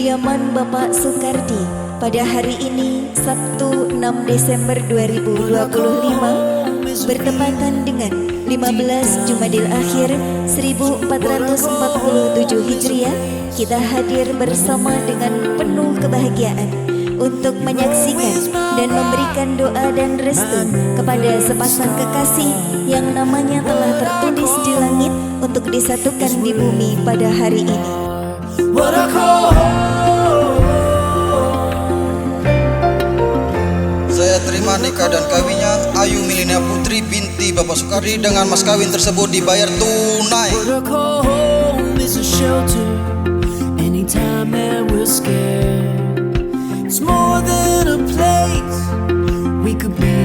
kediaman Bapak Soekardi pada hari ini Sabtu 6 Desember 2025 bertepatan dengan 15 Jumadil Akhir 1447 Hijriah. Kita hadir bersama dengan penuh kebahagiaan untuk menyaksikan dan memberikan doa dan restu kepada sepasang kekasih yang namanya telah tertulis di langit untuk disatukan di bumi pada hari ini. Saya terima nikah dan kawinnya Ayu Milenia Putri binti Bapak Soekardi dengan mas kawin tersebut dibayar tunai. It's more than a place, we could be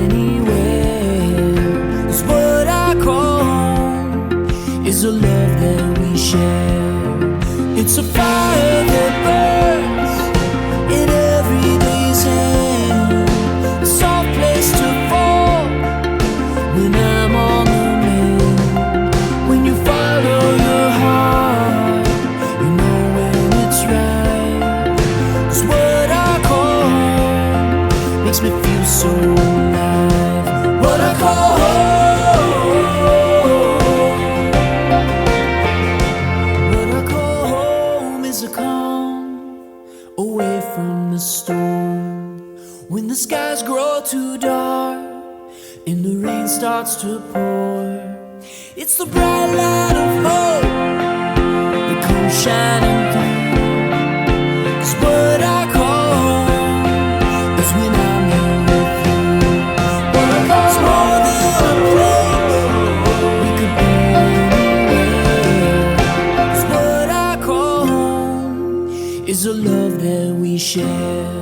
anywhere. 'Cause what I call home is a love that we share. It's a fire that burns in every day's hand, a soft place to fall when I'm on the mend. When you follow your heart, you know when it's right. 'Cause what I call home makes me feel so alive. What I call home, what I call home is a calm away from the storm. When the skies grow too dark and the rain starts to pour, it's the bright light of hope that comes shining through. 'Cause what I call home is when I'm here with you. What I call it's more than a place, we could be anywhere. 'Cause what I call home is a love that we share.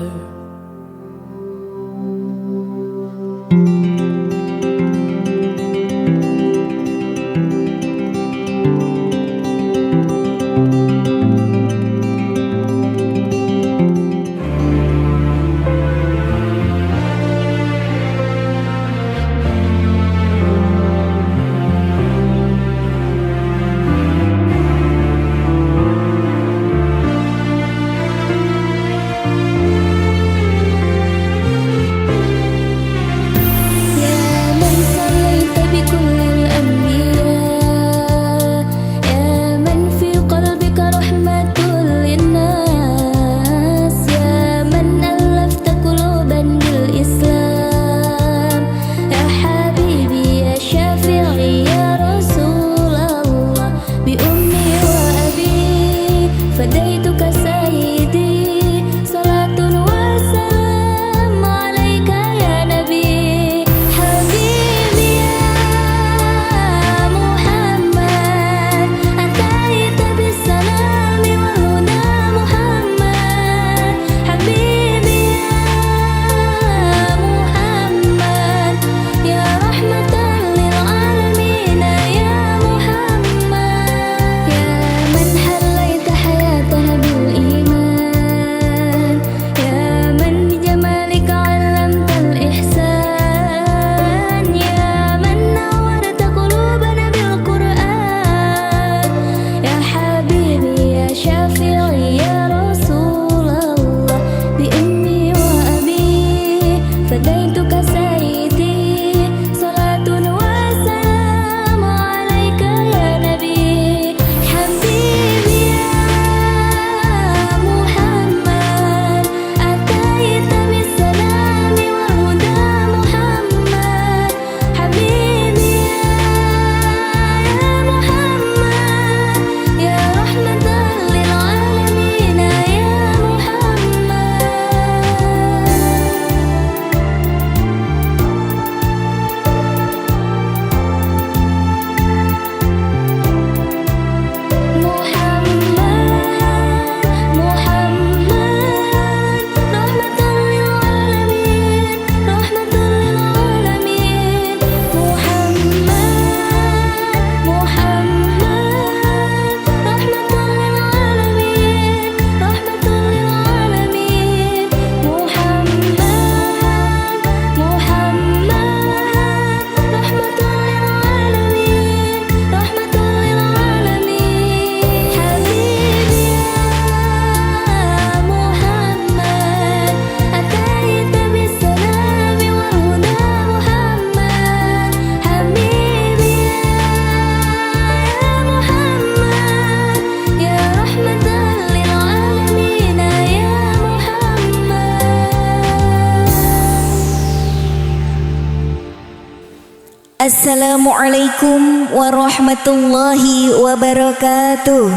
Assalamualaikum warahmatullahi wabarakatuh.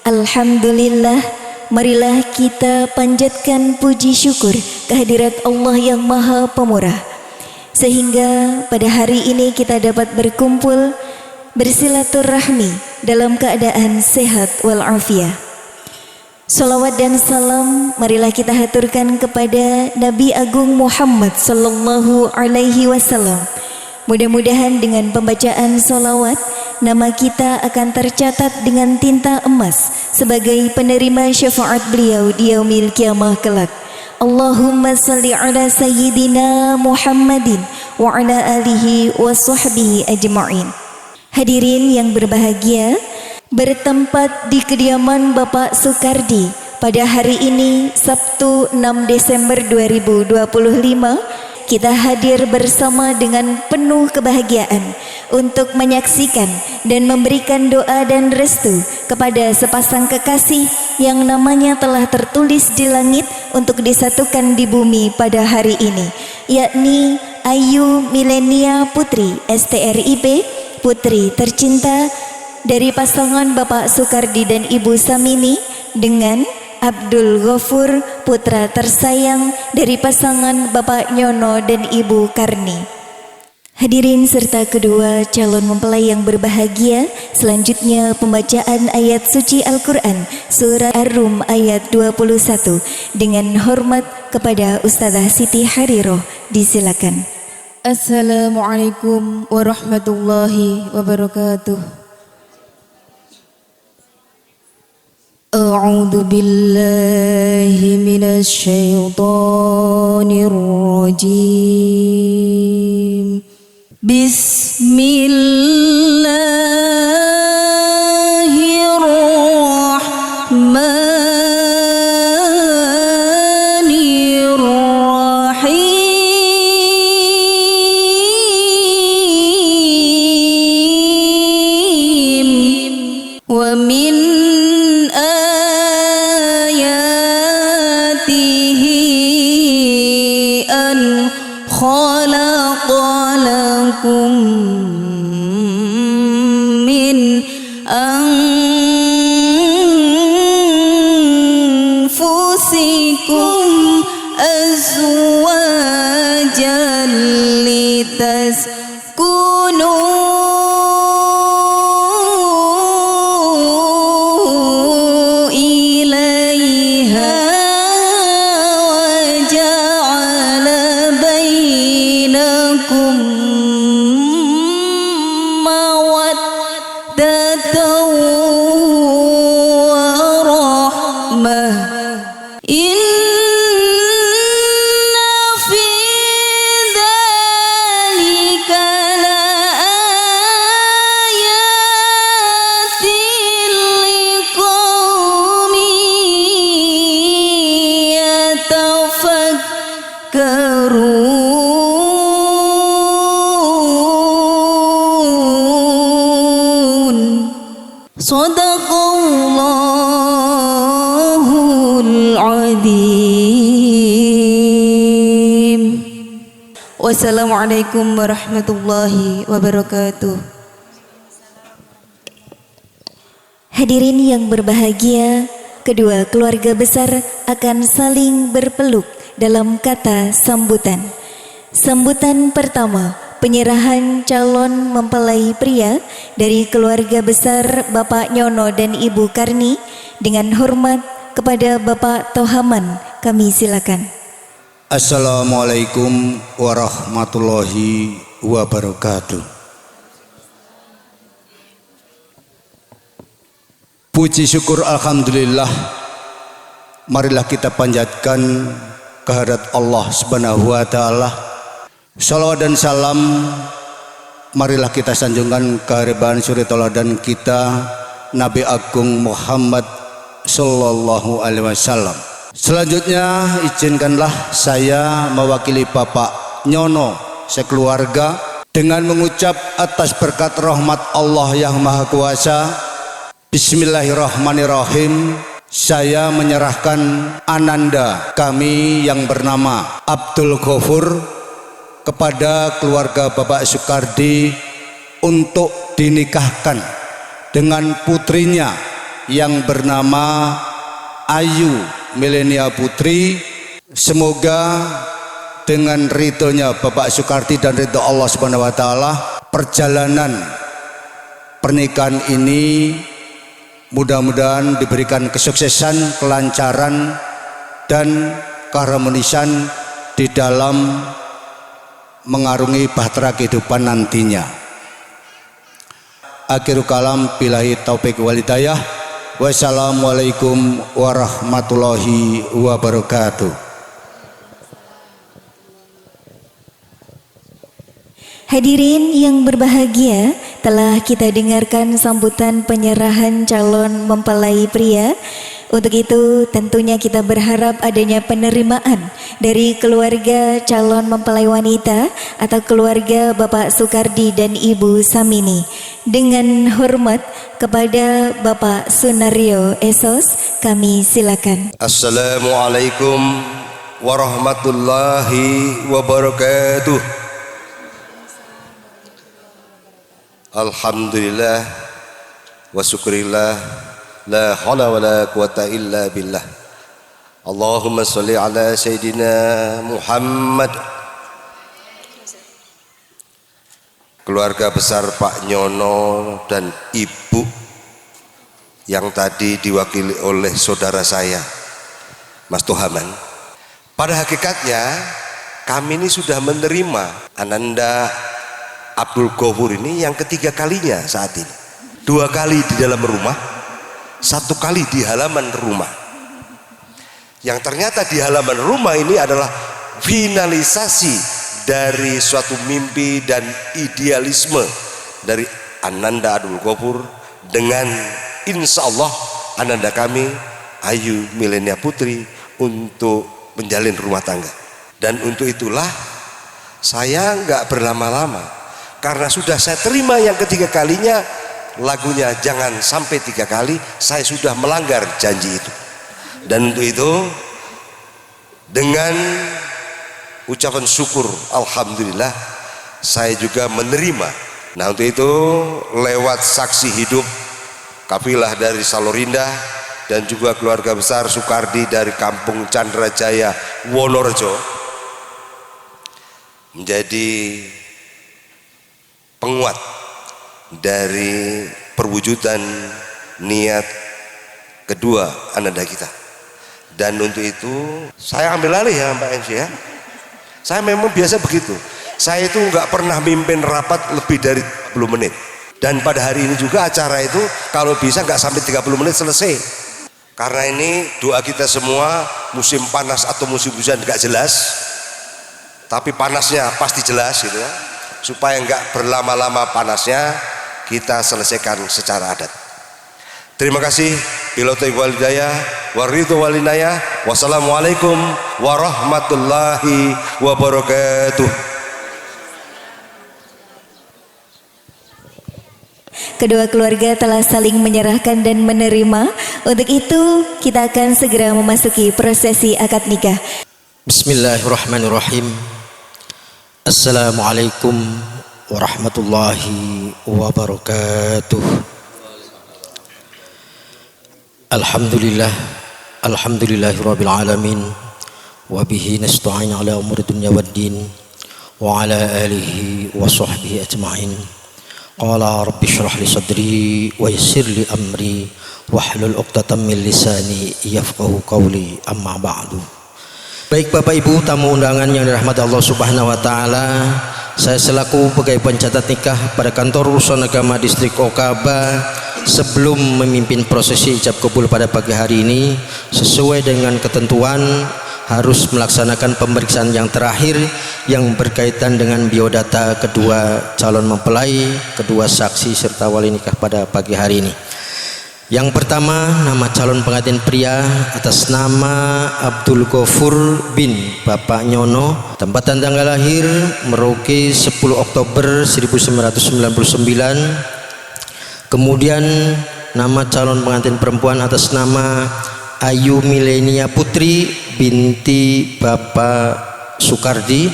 Alhamdulillah, marilah kita panjatkan puji syukur kehadirat Allah yang Maha Pemurah, sehingga pada hari ini kita dapat berkumpul bersilaturahmi dalam keadaan sehat walafiat. Salawat dan salam marilah kita haturkan kepada Nabi Agung Muhammad sallallahu alaihi wasallam. Mudah-mudahan dengan pembacaan salawat, nama kita akan tercatat dengan tinta emas sebagai penerima syafaat beliau di yaumil kiamah kelak. Allahumma salli ala sayyidina Muhammadin wa ala alihi wa sahbihi ajma'in. Hadirin yang berbahagia, bertempat di kediaman Bapak Soekardi pada hari ini Sabtu 6 Desember 2025, kita hadir bersama dengan penuh kebahagiaan untuk menyaksikan dan memberikan doa dan restu kepada sepasang kekasih yang namanya telah tertulis di langit untuk disatukan di bumi pada hari ini, yakni Ayu Milenia Putri STRIP, putri tercinta dari pasangan Bapak Soekardi dan Ibu Samini, dengan Abdul Ghafur, putra tersayang dari pasangan Bapak Nyono dan Ibu Karni. Hadirin serta kedua calon mempelai yang berbahagia, selanjutnya pembacaan ayat suci Al-Quran Surah Ar-Rum ayat 21 dengan hormat kepada Ustazah Siti Hariroh. Disilakan. Assalamualaikum warahmatullahi wabarakatuh. A'udzu billahi minasy syaithanir rajim. Bismillahirrahmanirrahim. Wa min ayatihi an khalaqa lakum min anfusikum azwajan litaskunu ilaiha wa ja'ala bainakum mawaddatan wa rahmah. Inna fi dzalika laayatin liqaumin yatafakkarun. Shadaqallahul azim. Wassalamualaikum warahmatullahi wabarakatuh. Hadirin yang berbahagia, kedua keluarga besar akan saling berpeluk dalam kata sambutan. Sambutan pertama, penyerahan calon mempelai pria dari keluarga besar Bapak Nyono dan Ibu Karni dengan hormat kepada Bapak Tohaman. Kami silakan. Assalamualaikum warahmatullahi wabarakatuh. Puji syukur alhamdulillah, marilah kita panjatkan kehadirat Allah Subhanahu wa taala. Salawat dan salam marilah kita sanjungkan kehadiran suri tauladan kita Nabi Agung Muhammad sallallahu alaihi wasallam. Selanjutnya izinkanlah saya mewakili Bapak Nyono sekeluarga dengan mengucap atas berkat rahmat Allah yang Maha Kuasa. Bismillahirrahmanirrahim. Saya menyerahkan ananda kami yang bernama Abdul Ghafur kepada keluarga Bapak Sukardi untuk dinikahkan dengan putrinya yang bernama Ayu Milenia Putri. Semoga dengan ridhonya Bapak Sukardi dan ridho Allah Subhanahu wa taala, perjalanan pernikahan ini mudah-mudahan diberikan kesuksesan, kelancaran dan keharmonisan di dalam mengarungi bahtera kehidupan nantinya. Akhirul kalam, billahi taufik wal hidayah. Wassalamualaikum warahmatullahi wabarakatuh. Hadirin yang berbahagia, telah kita dengarkan sambutan penyerahan calon mempelai pria. Untuk itu tentunya kita berharap adanya penerimaan dari keluarga calon mempelai wanita atau keluarga Bapak Sukardi dan Ibu Samini. Dengan hormat kepada Bapak Sunario Esos, kami silakan. Assalamualaikum warahmatullahi wabarakatuh. Alhamdulillah wa syukrillah, la haula wa la quwata illa billah. Allahumma sholli ala Sayyidina Muhammad. Keluarga besar Pak Nyono dan Ibu yang tadi diwakili oleh saudara saya Mas Tohaman. Pada hakikatnya kami ini sudah menerima Ananda Abdul Ghafur ini yang ketiga kalinya saat ini. 2 kali di dalam rumah, 1 kali di halaman rumah. Yang ternyata di halaman rumah ini adalah finalisasi dari suatu mimpi dan idealisme dari Ananda Abdul Ghafur dengan insya Allah Ananda kami Ayu Milenia Putri untuk menjalin rumah tangga. Dan untuk itulah saya nggak berlama-lama, karena sudah saya terima yang ketiga kalinya, lagunya jangan sampai 3 kali, saya sudah melanggar janji itu. Dan untuk itu dengan ucapan syukur alhamdulillah saya juga menerima. Nah untuk itu lewat saksi hidup kafilah dari Salorinda dan juga keluarga besar Sukardi dari Kampung Candrajaya Wonorejo menjadi penguat dari perwujudan niat kedua ananda kita. Dan untuk itu saya ambil alih ya Mbak Ensi ya. Saya memang biasa begitu. Saya itu nggak pernah mimpin rapat lebih dari 10 menit. Dan pada hari ini juga acara itu kalau bisa nggak sampai 30 menit selesai. Karena ini doa kita semua, musim panas atau musim hujan nggak jelas, tapi panasnya pasti jelas gitu ya. Supaya nggak berlama-lama panasnya, kita selesaikan secara adat. Terima kasih. Billahi wal hidayah waridho walinayah. Wassalamualaikum warahmatullahi wabarakatuh. Kedua keluarga telah saling menyerahkan dan menerima. Untuk itu kita akan segera memasuki prosesi akad nikah. Bismillahirrahmanirrahim. Assalamualaikum warahmatullahi wabarakatuh. Alhamdulillah, alhamdulillahirabbil alamin, wa bihi nasta'in ala umuri dunya waddin, wa ala alihi wa sahbihi ajma'in. Qala rabbi shrah li sadri wa yassir li amri wahlul 'uqdatam min lisani yafqahu qawli, amma ba'du. Baik Bapak Ibu tamu undangan yang dirahmati Allah Subhanahu wa taala, saya selaku pegawai pencatat nikah pada kantor urusan agama distrik Okaba, sebelum memimpin prosesi ijab kabul pada pagi hari ini, sesuai dengan ketentuan harus melaksanakan pemeriksaan yang terakhir yang berkaitan dengan biodata kedua calon mempelai, kedua saksi serta wali nikah pada pagi hari ini. Yang pertama, nama calon pengantin pria atas nama Abdul Ghafur bin Bapak Nyono, tempat dan tanggal lahir Merauke 10 Oktober 1999. Kemudian nama calon pengantin perempuan atas nama Ayu Milenia Putri binti Bapak Sukardi,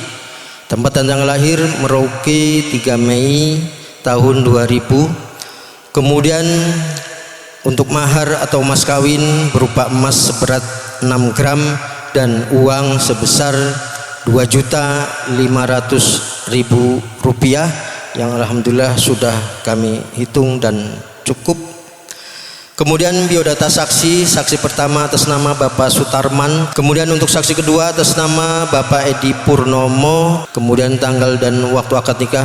Tempat dan tanggal lahir Merauke 3 Mei tahun 2000. Kemudian untuk mahar atau mas kawin berupa emas seberat 6 gram dan uang sebesar Rp2.500.000 yang alhamdulillah sudah kami hitung dan cukup. Kemudian biodata saksi, saksi pertama atas nama Bapak Sutarman, kemudian untuk saksi kedua atas nama Bapak Edi Purnomo, kemudian tanggal dan waktu akad nikah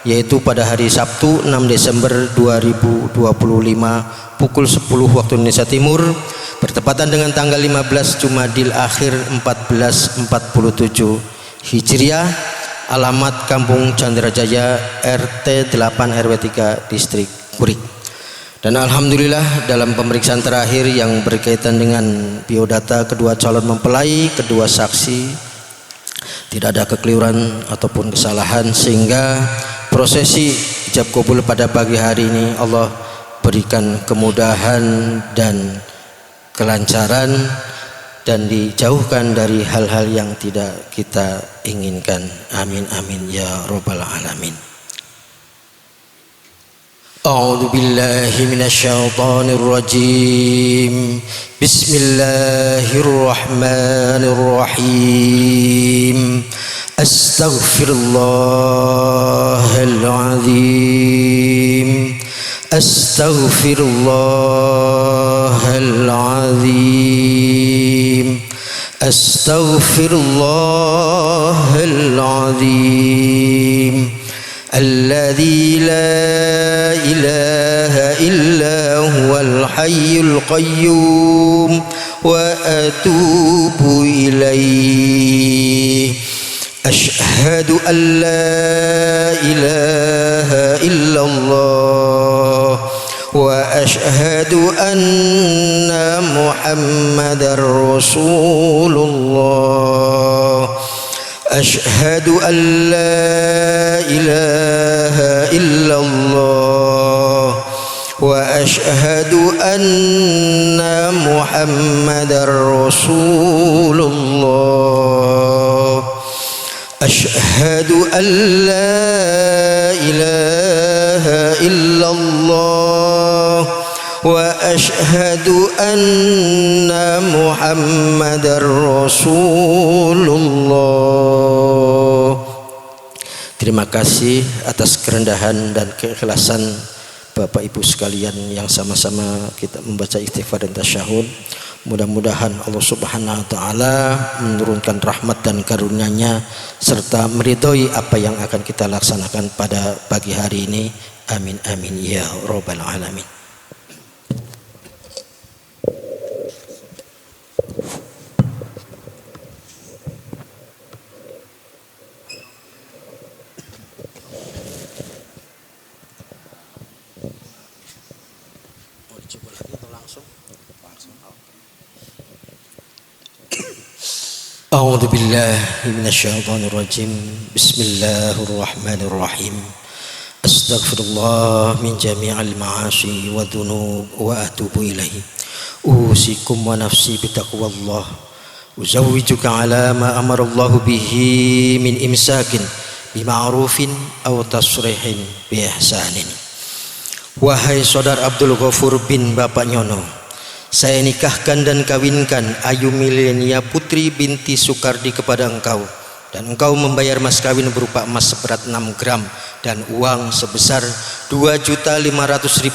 yaitu pada hari Sabtu 6 Desember 2025 pukul 10 waktu Indonesia Timur bertepatan dengan tanggal 15 Jumadil Akhir 1447 Hijriah, alamat Kampung Candrajaya RT 8 RW 3 Distrik Kurik. Dan alhamdulillah dalam pemeriksaan terakhir yang berkaitan dengan biodata kedua calon mempelai, kedua saksi tidak ada kekeliruan ataupun kesalahan, sehingga prosesi ijab kabul pada pagi hari ini Allah berikan kemudahan dan kelancaran dan dijauhkan dari hal-hal yang tidak kita inginkan. Amin amin ya rabbal alamin. أعوذ بالله من الشيطان الرجيم بسم الله الرحمن الرحيم أستغفر الله العظيم أستغفر الله العظيم أستغفر الله العظيم الذي لا إله إلا هو الحي القيوم وأتوب إليه أشهد أن لا إله إلا الله وأشهد أن محمدا رسول الله أشهد أن لا إله إلا الله وأشهد أن محمدا رسول الله أشهد أن لا إله إلا الله وأشهد أن محمدا رسول الله. Terima kasih atas kerendahan dan keikhlasan Bapak Ibu sekalian yang sama-sama kita membaca istighfar dan tasyahud. Mudah-mudahan Allah Subhanahu wa taala menurunkan rahmat dan karunia-Nya serta meridhoi apa yang akan kita laksanakan pada pagi hari ini. Amin amin ya rabbal alamin. أعوذ بالله من الشيطان الرجيم بسم الله الرحمن الرحيم أستغفر الله من جميع المعاصي والذنوب وأتوب إليه أوصيكم ونفسي بتقوى الله أزوجك على ما أمر الله به من إمساك بمعروف أو تصريح بإحسان. Wahai saudara Abdul Ghafur bin Bapak Nyono, saya nikahkan dan kawinkan Ayu Milenia Putri binti Sukardi kepada engkau, dan engkau membayar mas kawin berupa emas seberat 6 gram dan uang sebesar Rp2.500.000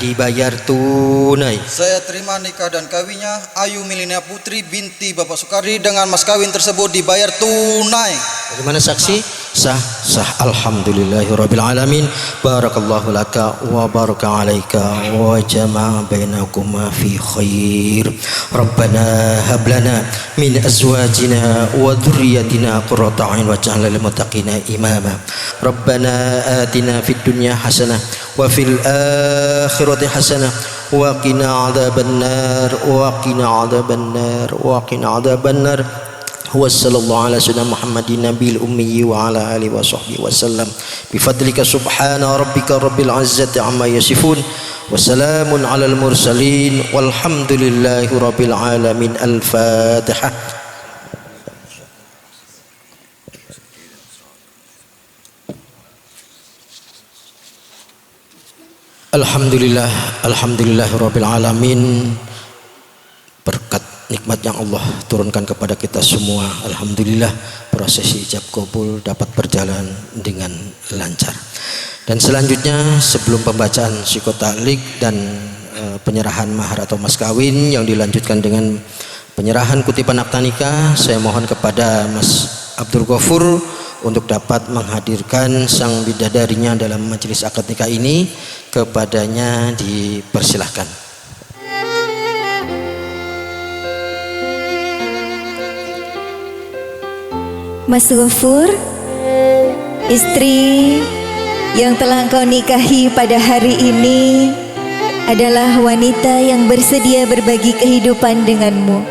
dibayar tunai. Saya terima nikah dan kawinnya Ayu Milenia Putri binti Bapak Sukardi dengan mas kawin tersebut dibayar tunai. Dari mana saksi? Sah, sah. Alhamdulillahirabbil alamin. Barakallahu laka wa baraka alaika wa jama'a bainakuma fi khair. Rabbana hab lana min azwajina wa dhurriyyatina qurrata a'yun waj'alna lil muttaqina imama. Rabbana atina fid dunya hasanah wa fil akhirati hasanah wa qina adzabannar wa qina adzabannar wa qina adzabannar. Wassallallahu ala sayyidina Muhammadin nabiyil ummi wa ala alihi wa sahbihi wasallam bifadlika subhana rabbika rabbil izzati amma yasifun wa salamun alal mursalin walhamdulillahi rabbil alamin. Al-Fatihah. Alhamdulillahirabbil alamin. Berkat nikmat yang Allah turunkan kepada kita semua, alhamdulillah prosesi ijab kabul dapat berjalan dengan lancar. Dan selanjutnya sebelum pembacaan psikotalik dan penyerahan mahar atau mas kawin yang dilanjutkan dengan penyerahan kutipan akta nikah, saya mohon kepada Mas Abdul Ghafur untuk dapat menghadirkan sang bidadarinya dalam majelis akad nikah ini. Kepadanya dipersilahkan. Mas Ghafur, istri yang telah engkau nikahi pada hari ini adalah wanita yang bersedia berbagi kehidupan denganmu.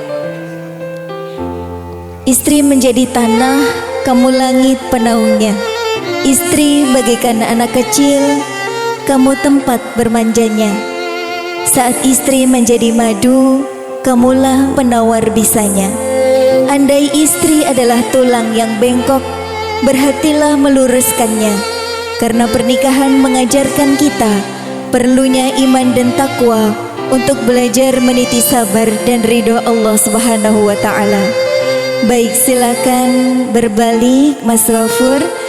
Istri menjadi tanah, kamu langit penaungnya. Istri bagaikan anak kecil, kamu tempat bermanjanya. Saat istri menjadi madu, kamulah penawar bisanya. Andai istri adalah tulang yang bengkok, berhatilah meluruskannya. Karena pernikahan mengajarkan kita perlunya iman dan takwa untuk belajar meniti sabar dan ridho Allah Subhanahu wa taala. Baik, silakan berbalik Mas Ghafur.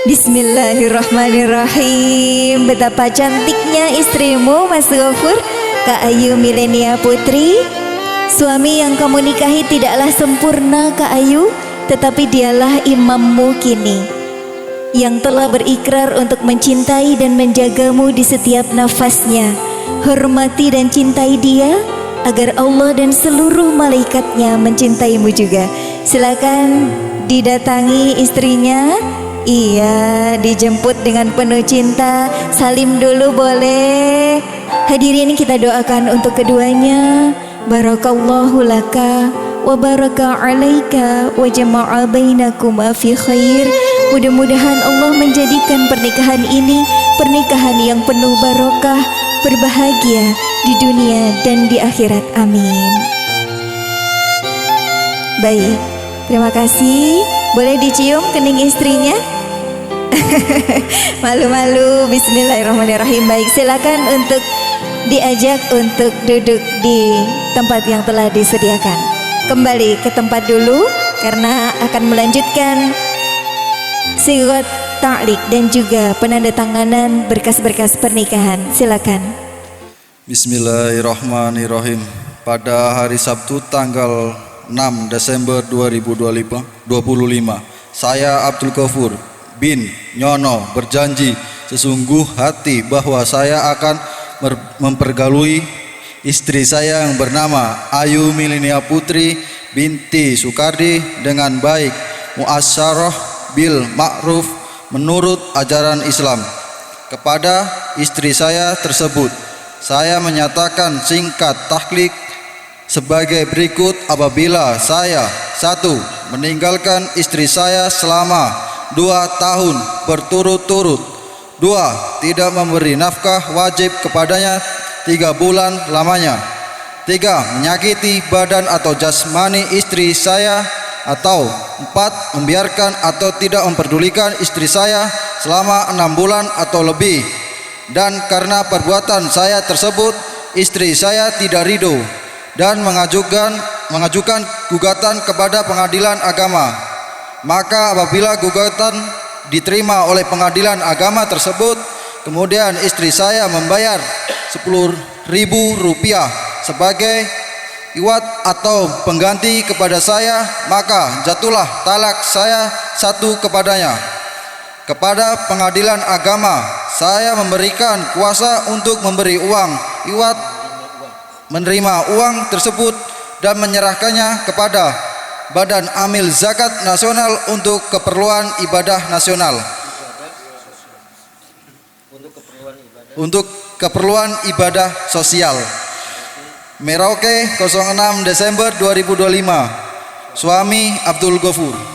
Bismillahirrahmanirrahim. Betapa cantiknya istrimu Mas Ghafur, Kak Ayu Milenia Putri. Suami yang kamu nikahi tidaklah sempurna Kak Ayu, tetapi dialah imammu kini, yang telah berikrar untuk mencintai dan menjagamu di setiap nafasnya. Hormati dan cintai dia agar Allah dan seluruh malaikatnya mencintaimu juga. Silakan didatangi istrinya. Iya, dijemput dengan penuh cinta. Salim dulu boleh. Hadirin, kita doakan untuk keduanya. Barakallahu laka wa baraka alaika wa jama'a bainakuma fi khair. Mudah-mudahan Allah menjadikan pernikahan ini pernikahan yang penuh barokah, berbahagia di dunia dan di akhirat. Amin. Baik, terima kasih. Boleh dicium kening istrinya? Malu-malu. Bismillahirrahmanirrahim. Baik, silakan untuk diajak untuk duduk di tempat yang telah disediakan. Kembali ke tempat dulu karena akan melanjutkan sigot ta'liq dan juga penandatanganan berkas-berkas pernikahan. Silakan. Bismillahirrahmanirrahim. Pada hari Sabtu tanggal 6 Desember 2025, saya Abdul Ghafur bin Nyono berjanji sesungguh hati bahwa saya akan mempergalui istri saya yang bernama Ayu Milenia Putri binti Sukardi dengan baik, muasyarah bil ma'ruf menurut ajaran Islam. Kepada istri saya tersebut, saya menyatakan singkat taklid sebagai berikut. Apabila saya 1. meninggalkan istri saya selama 2 tahun berturut-turut, 2. tidak memberi nafkah wajib kepadanya 3 bulan lamanya, 3. menyakiti badan atau jasmani istri saya, atau 4. membiarkan atau tidak memperdulikan istri saya selama 6 bulan atau lebih, dan karena perbuatan saya tersebut istri saya tidak ridho dan mengajukan gugatan kepada pengadilan agama. Maka apabila gugatan diterima oleh pengadilan agama tersebut, kemudian istri saya membayar Rp10.000 sebagai iwat atau pengganti kepada saya, maka jatuhlah talak saya 1 kepadanya. Kepada pengadilan agama, saya memberikan kuasa untuk memberi uang iwat, menerima uang tersebut dan menyerahkannya kepada Badan Amil Zakat Nasional untuk keperluan ibadah nasional. Untuk keperluan ibadah sosial. Merauke 06 Desember 2025. Suami Abdul Ghafur.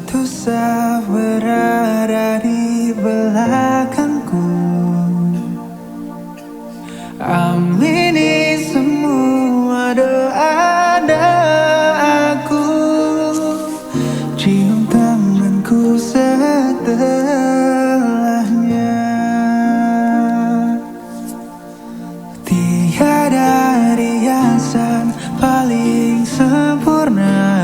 Tusa berada di belakangku. Amini semua doa-doaku. Cium tanganku setelahnya. Tiada riasan paling sempurna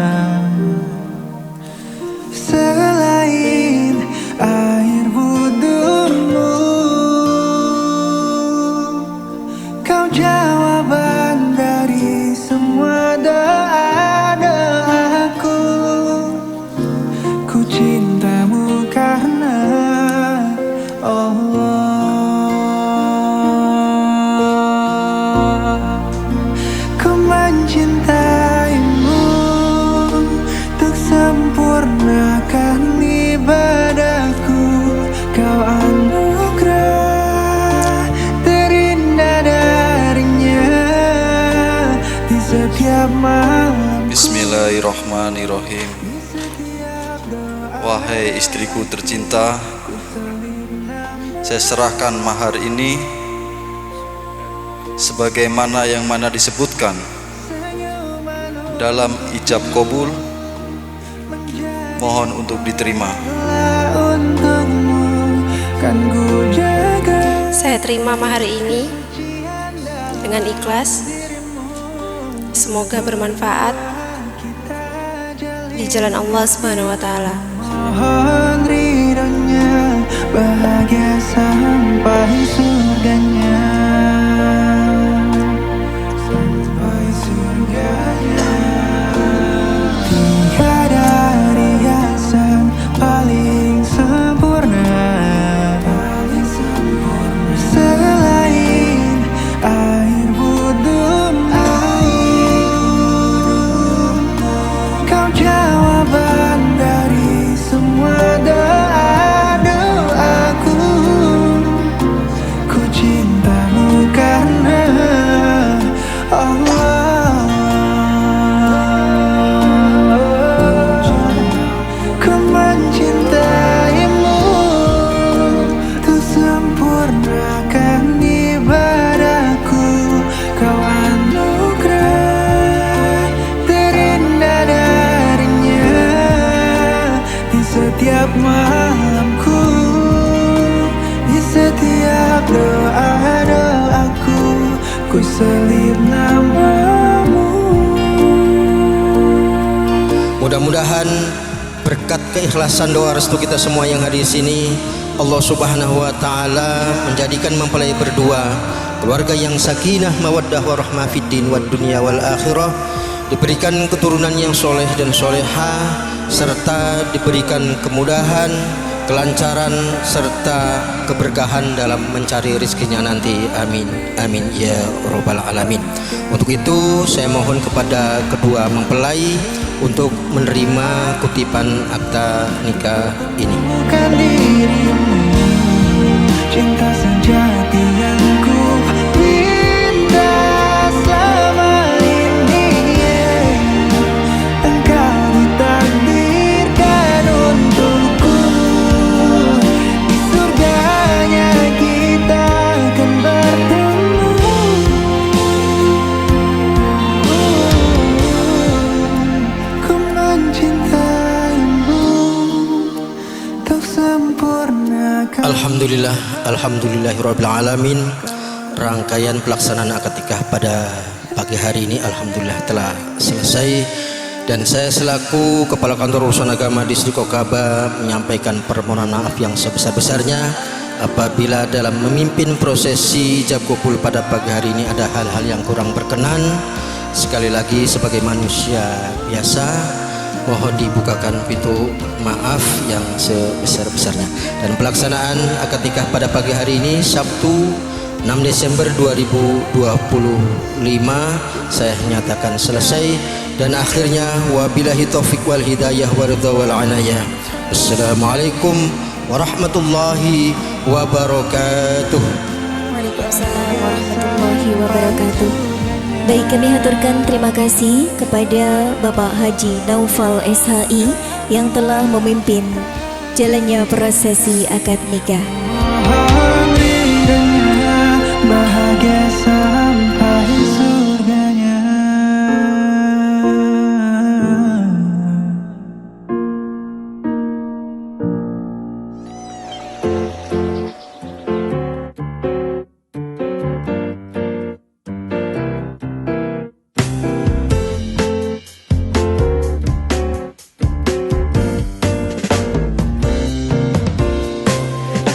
selain air wudhumu. Kau jawaban dari semua doa-doaku. Ku cintamu karena Allah. Ku mencintaimu untuk sempurnakan ibadahku. Kau anugerah terindah darinya di setiap malam. Bismillahirrahmanirrahim. Wahai istriku tercinta, saya serahkan mahar ini sebagaimana yang mana disebutkan dalam ijab kabul. Mohon untuk diterima. Untukmu kan ku jaga. Saya terima mahar ini dengan ikhlas. Semoga bermanfaat di jalan Allah Subhanahu wa taala. Mohon ridhonya, bahagia sampai surganya. Sampai surganya. Tiada riasan paling sempurna selain air wudhumu. Kau jawaban dari semua doa-doaku. Ku cintamu karena Allah. Ku mencintaimu untuk sempurnakan ibadahku. Kau anugerah terindah darinya di setiap malamku, di setiap doa-doaku. Ku selip namamu. Mudah-mudahan berkat keikhlasan doa restu kita semua yang hadir di sini, Allah Subhanahu wa taala menjadikan mempelai berdua keluarga yang sakinah, mawaddah, warahmah fid din wad dunya wal akhirah, diberikan keturunan yang soleh dan solehah, serta diberikan kemudahan, kelancaran serta keberkahan dalam mencari rezekinya nanti. Amin amin ya robbal alamin. Untuk itu saya mohon kepada kedua mempelai untuk menerima kutipan akta nikah ini. Bukan dirimu, cinta sejati yang ku minta selama ini. Engkau ditakdirkan untukku, di surganya kita akan bertemu. Ku mencintaimu untuk sempurnakan. Alhamdulillah, alhamdulillahirabbil alamin. Rangkaian pelaksanaan akad nikah pada pagi hari ini alhamdulillah telah selesai, dan saya selaku Kepala Kantor Urusan Agama Distrik Okaba menyampaikan permohonan maaf yang sebesar-besarnya apabila dalam memimpin prosesi ijab kabul pada pagi hari ini ada hal-hal yang kurang berkenan. Sekali lagi sebagai manusia biasa mohon dibukakan pintu maaf yang sebesar-besarnya. Dan pelaksanaan akad nikah pada pagi hari ini Sabtu 6 Desember 2025 saya nyatakan selesai, dan akhirnya wabillahi taufik wal hidayah wa ridha wal anayah. Assalamualaikum warahmatullahi wabarakatuh. Waalaikumsalam warahmatullahi wabarakatuh. Baik, kami haturkan terima kasih kepada Bapak Haji Naufal SHI yang telah memimpin jalannya prosesi akad nikah. Bahagia sampai surganya.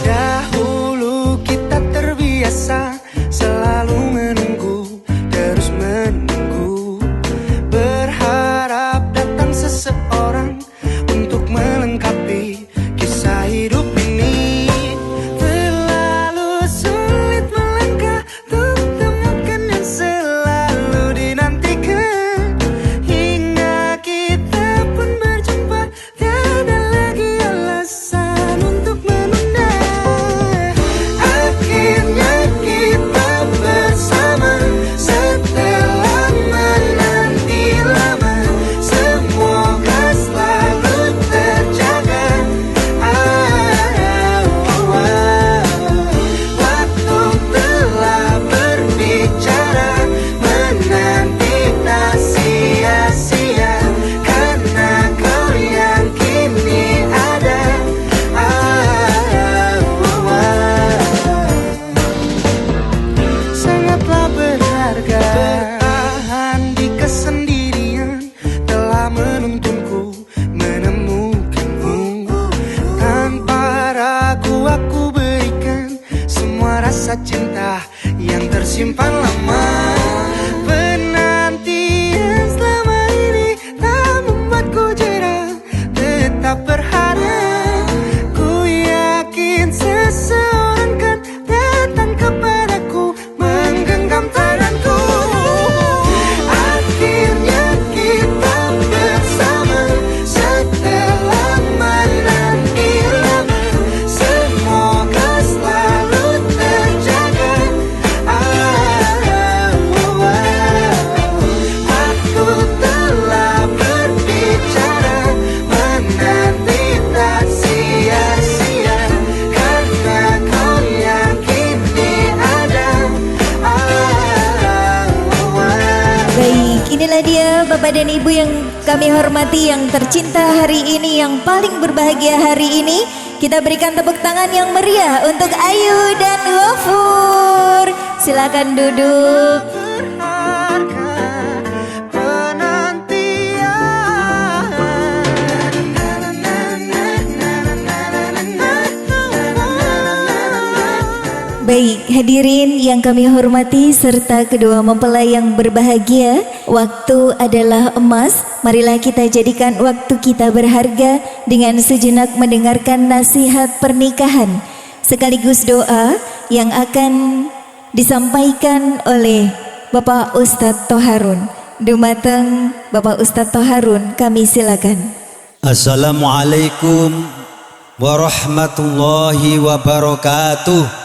Dahulu kita terbiasa selalu menunggu, terus menunggu, berharap datang seseorang untuk melengkapi kisah hidup ini. Terlalu sulit melangkah untuk temukan yang selalu dinantikan, hingga kita pun berjumpa, tiada lagi alasan untuk menunda. Akhirnya kita bersama setelah menanti lama, semoga selalu terjaga. Waktu telah berbicara, menanti tak sia-sia, karena kau yang kini ada. Sangatlah berharga, bertahan di kesendirian telah menuntunku menemukanmu. Tanpa ragu aku berikan semua rasa cinta yang tersimpan lama. Penantian selama ini tak membuatku jera, tetap berharap. Ku yakin seseorang kan datang kepadaku, menggenggam tanganku. Akhirnya kita bersama setelah menanti lama, semoga selalu terjaga. Waktu telah berbicara, menanti tak sia-sia, karena kau yang kini ada. Baik, inilah dia Bapak dan Ibu yang kami hormati, yang tercinta hari ini, yang paling berbahagia hari ini. Kita berikan tepuk tangan yang meriah untuk Ayu dan Ghafur. Silakan duduk. Berharga penantian. Baik, hadirin yang kami hormati serta kedua mempelai yang berbahagia, waktu adalah emas. Marilah kita jadikan waktu kita berharga dengan sejenak mendengarkan nasihat pernikahan sekaligus doa yang akan disampaikan oleh Bapak Ustadz Toharun. Dumateng Bapak Ustadz Toharun, kami silakan. Assalamualaikum warahmatullahi wabarakatuh.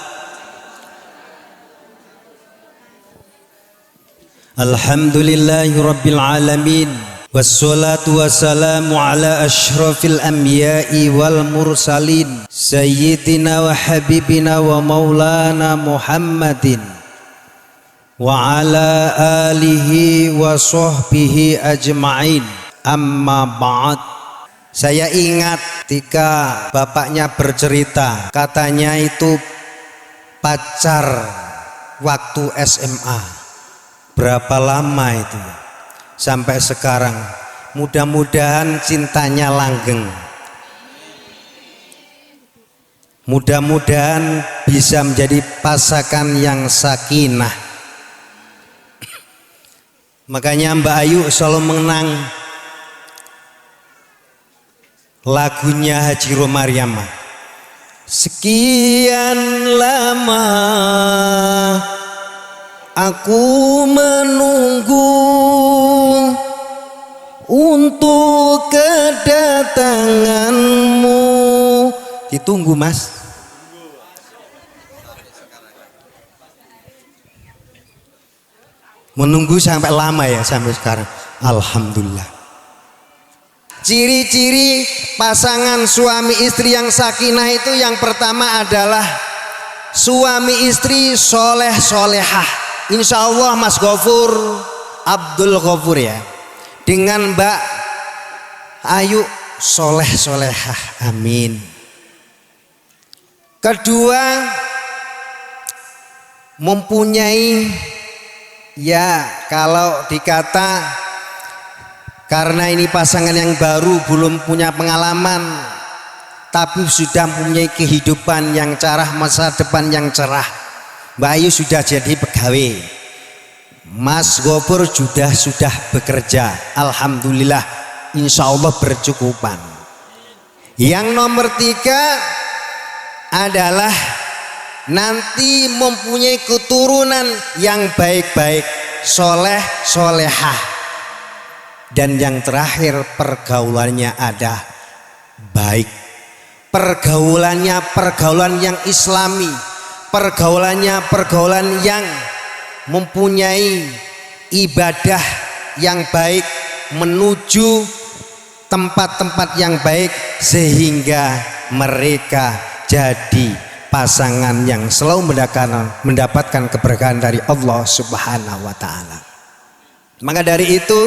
Alhamdulillahi rabbil alamin, wassalatu wassalamu ala ashrafil anbiya'i wal mursalin, sayyidina wa habibina wa maulana Muhammadin wa ala alihi wa sahbihi ajma'in. Amma ba'd. Saya ingat ketika bapaknya bercerita, katanya itu pacar waktu SMA. Berapa lama itu sampai sekarang? Mudah-mudahan cintanya langgeng, mudah-mudahan bisa menjadi pasangan yang sakinah. Makanya Mbak Ayu selalu mengenang lagunya Haji Romaryama. Sekian lama aku menunggu untuk kedatanganmu. Ditunggu Mas. Menunggu sampai lama ya, sampai sekarang. Alhamdulillah. Ciri-ciri pasangan suami istri yang sakinah itu yang pertama adalah suami istri soleh solehah. Insya Allah Mas Ghafur, Abdul Ghafur ya, dengan Mbak Ayu soleh solehah, amin. Kedua, mempunyai, ya kalau dikata karena ini pasangan yang baru, belum punya pengalaman, tapi sudah mempunyai kehidupan yang cerah, masa depan yang cerah. Mbak Ayu sudah jadi pegawai, Mas Ghafur sudah bekerja, alhamdulillah, insya Allah bercukupan. Yang nomor 3 adalah nanti mempunyai keturunan yang baik-baik, soleh solehah. Dan yang terakhir, pergaulannya ada baik, pergaulannya pergaulan yang islami, pergaulannya pergaulan yang mempunyai ibadah yang baik, menuju tempat-tempat yang baik, sehingga mereka jadi pasangan yang selalu mendapatkan keberkahan dari Allah Subhanahu wa Ta'ala. Maka dari itu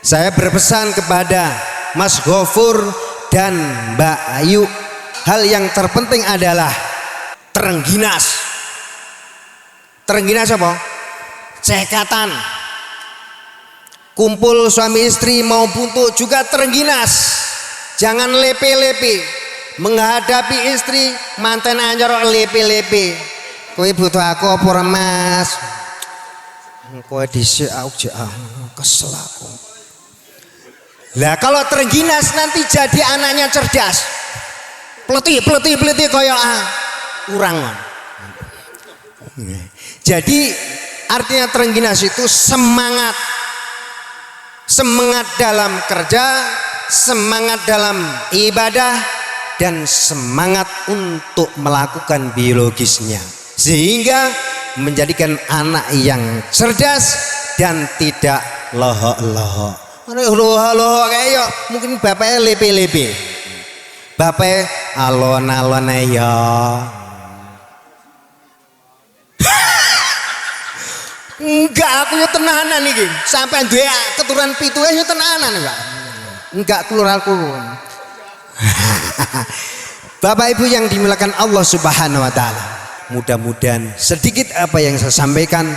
saya berpesan kepada Mas Ghafur dan Mbak Ayu, hal yang terpenting adalah terengginas. Terengginas apa? Cekatan. Kumpul suami istri mau buntu juga terengginas. Jangan lepe-lepe menghadapi istri, manten anjor lepe-lepe. Kowe butuh aku apa ora, Mas? Kowe dhisik aku kesel aku. Lah kalau terengginas nanti jadi anaknya cerdas. Pleti koyo urang. Jadi artinya terengginas itu semangat. Semangat dalam kerja, semangat dalam ibadah, dan semangat untuk melakukan biologisnya, sehingga menjadikan anak yang cerdas dan tidak lohok-lohok. Lohok-lohok kayak mungkin bapaknya lepe-lepe, bapaknya alon-alon ya. Enggak, aku ya tenanan nih, sampai dia keturunan pitu ya tenanan enggak keluar. Bapak Ibu yang dimuliakan Allah Subhanahu wa Ta'ala, mudah-mudahan sedikit apa yang saya sampaikan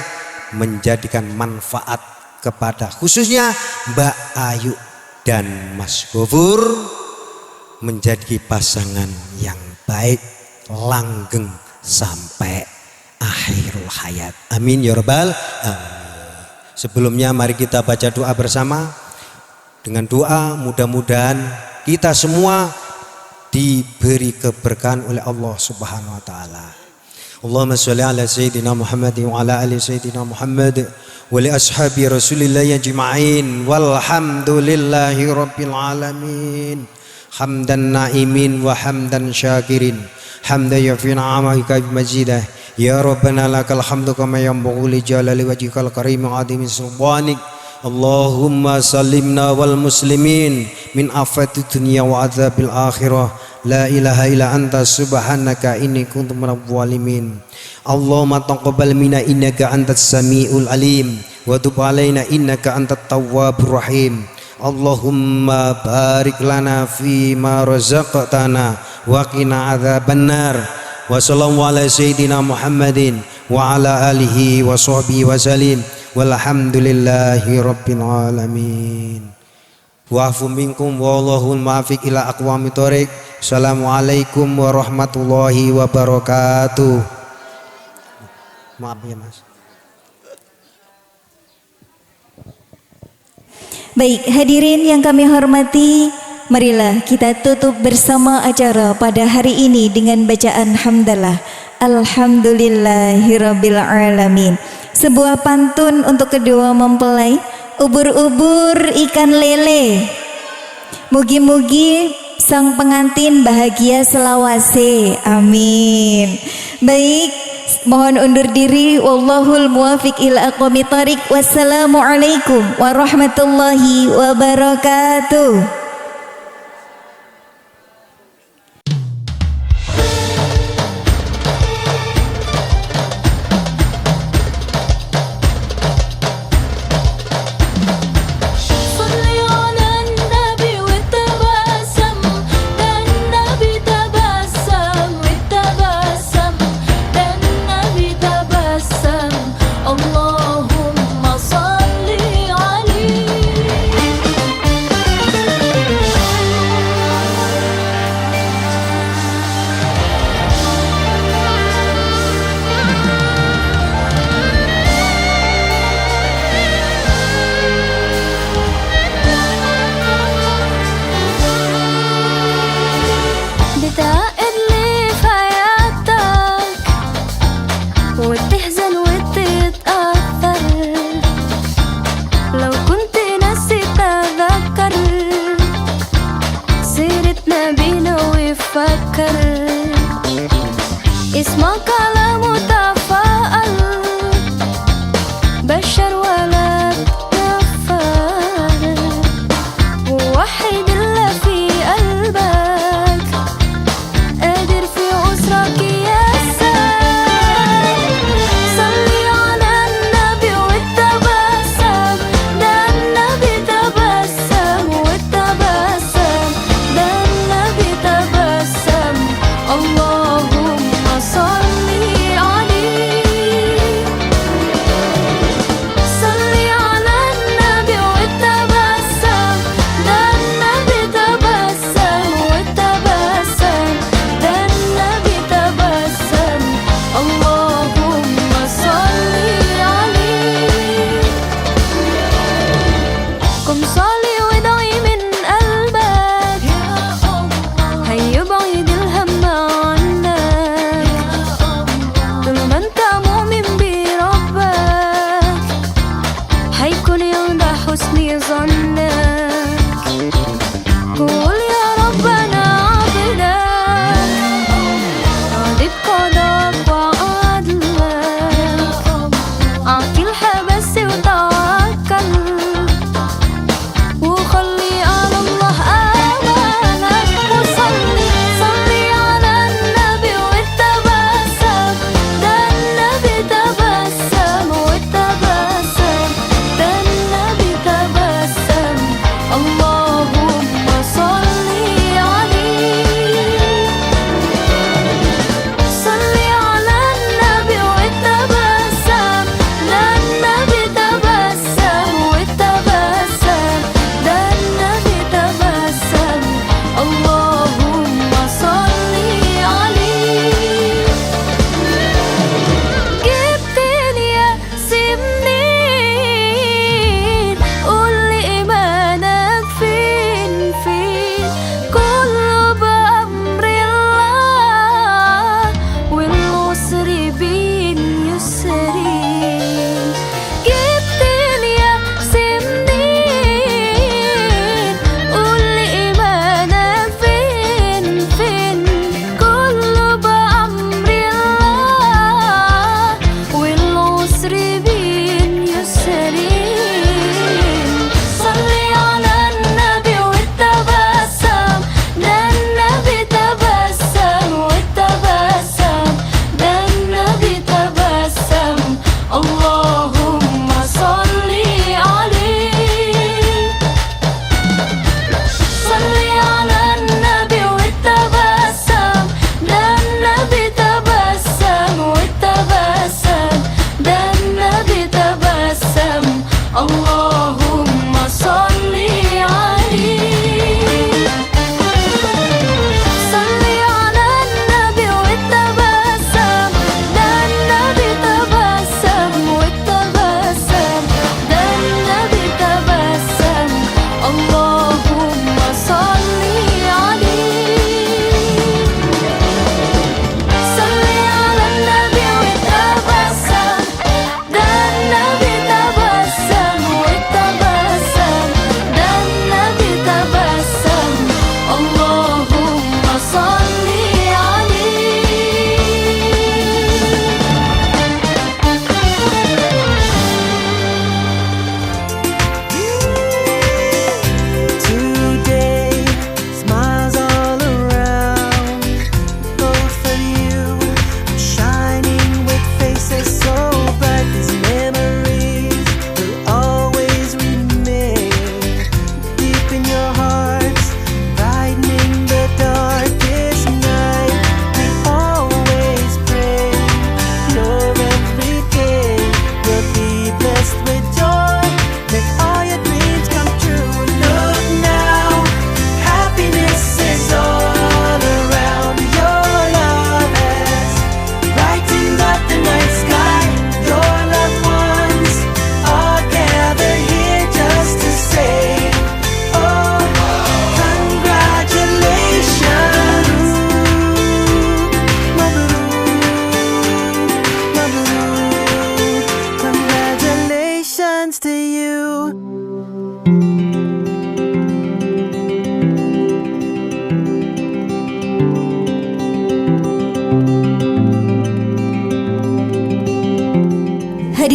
menjadikan manfaat kepada khususnya Mbak Ayu dan Mas Ghafur, menjadi pasangan yang baik, langgeng sampai akhirul hayat. Amin ya rabbal alamin. Sebelumnya mari kita baca doa bersama. Dengan doa mudah-mudahan kita semua diberi keberkahan oleh Allah Subhanahu wa Ta'ala. Allahumma sholli ala sayyidina Muhammad wa ala ali sayyidina Muhammad wa li ashabi Rasulillah ajma'in walhamdulillahi rabbil alamin. Hamdan na'imin wa hamdan syakirin, hamdan yafi ni'amaka bimajidah. Ya Rabbana lakal hamdu kama yanbaghi li jalali wajhikal karim azimi sultanik. Allahumma salimna wal muslimin min afati dunya wa azabil akhirah. La ilaha illa anta subhanaka inni kuntu minadh dhalimin. Allahumma taqabbal minna innaka antas samiul alim wa tub alaina innaka antat tawwabur rahim. Allahumma barik lana fi ma razaqtana wa qina adzabannar. Wa sallallahu ala sayyidina Muhammadin wa ala alihi wa sahbihi wa salim. Walhamdulillahi rabbil alamin. Wa'fu minkum wallahul muwaffiq ila aqwamit thoriq. Assalamualaikum warahmatullahi wabarakatuh. Maaf ya Mas. Baik, hadirin yang kami hormati, marilah kita tutup bersama acara pada hari ini dengan bacaan hamdalah. Alhamdulillahirabbil alamin. Sebuah pantun untuk kedua mempelai. Ubur-ubur ikan lele, mugi-mugi sang pengantin bahagia selawase, amin. Baik, mohon undur diri. Wallahul muwafiq ila aqwamit thariq. Wassalamualaikum warahmatullahi wabarakatuh. بتعقد لي في حياتك وبتحزن وتتأثر، لو كنت ناسي تذكر سيرتنا بينا وفكر، اسمع كلام متفائل بشر ولا تكفر، ووحد اللي في قلبك قادر في عسرك يسر، صلي على النبي وتبسم، ده النبي تبسم وتبسم، ده النبي تبسم، اللهم صلي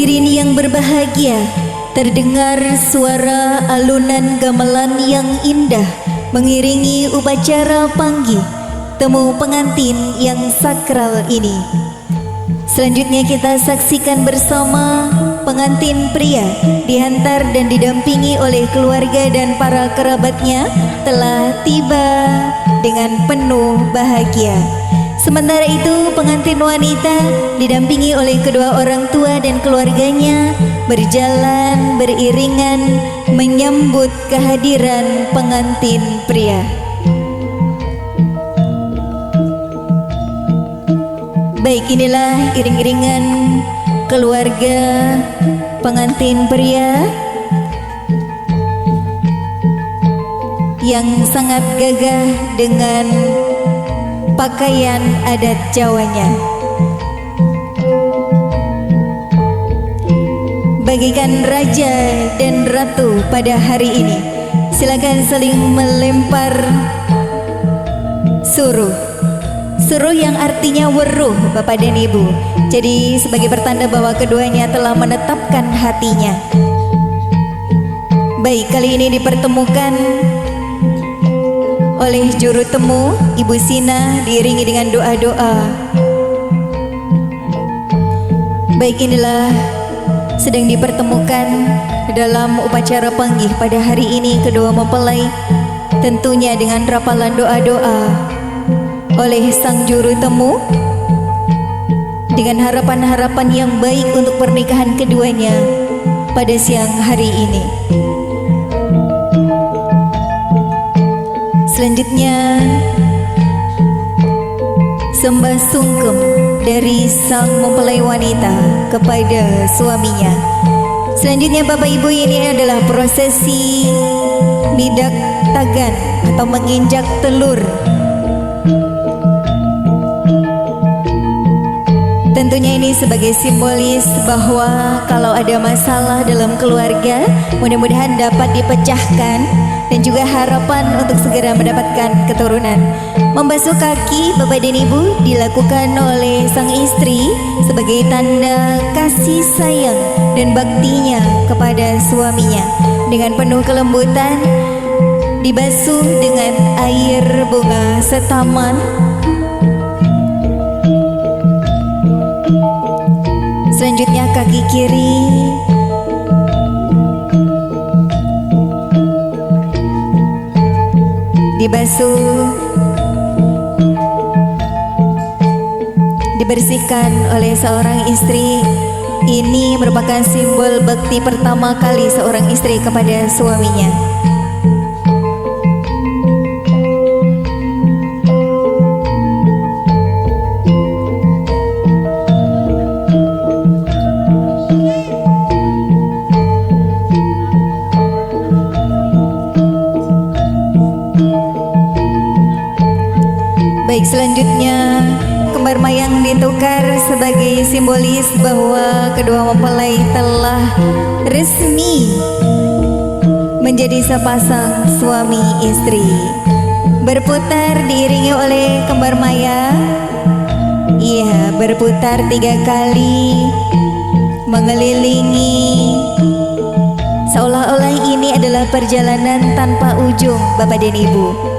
Hadirin yang berbahagia, terdengar suara alunan gamelan yang indah mengiringi upacara panggih temu pengantin yang sakral ini. Selanjutnya kita saksikan bersama pengantin pria dihantar dan didampingi oleh keluarga dan para kerabatnya telah tiba dengan penuh bahagia. Sementara itu pengantin wanita didampingi oleh kedua orang tua dan keluarganya berjalan beriringan menyambut kehadiran pengantin pria. Baik, inilah iring-iringan keluarga pengantin pria yang sangat gagah dengan pakaian adat Jawanya. Bagaikan raja dan ratu pada hari ini, silakan saling melempar suruh. Suruh yang artinya weruh, Bapak dan Ibu. Jadi sebagai pertanda bahwa keduanya telah menetapkan hatinya. Baik, kali ini dipertemukan oleh juru temu Ibu Sina diiringi dengan doa-doa. Baik, inilah sedang dipertemukan dalam upacara panggih pada hari ini kedua mempelai, tentunya dengan rapalan doa-doa oleh sang juru temu dengan harapan-harapan yang baik untuk pernikahan keduanya pada siang hari ini. Selanjutnya sembah sungkem dari sang mempelai wanita kepada suaminya. Selanjutnya Bapak Ibu, ini adalah prosesi midak tagan atau menginjak telur. Tentunya ini sebagai simbolis bahwa kalau ada masalah dalam keluarga mudah-mudahan dapat dipecahkan dan juga harapan untuk segera mendapatkan keturunan. Membasuh kaki Bapak dan Ibu dilakukan oleh sang istri sebagai tanda kasih sayang dan baktinya kepada suaminya. Dengan penuh kelembutan dibasuh dengan air bunga setaman. Selanjutnya kaki kiri dibasuh, dibersihkan oleh seorang istri. Ini merupakan simbol bakti pertama kali seorang istri kepada suaminya. Baik, selanjutnya kembar mayang ditukar sebagai simbolis bahwa kedua mempelai telah resmi menjadi sepasang suami istri. Berputar diiringi oleh kembar mayang. Iya, berputar 3 kali mengelilingi, seolah-olah ini adalah perjalanan tanpa ujung Bapak dan Ibu.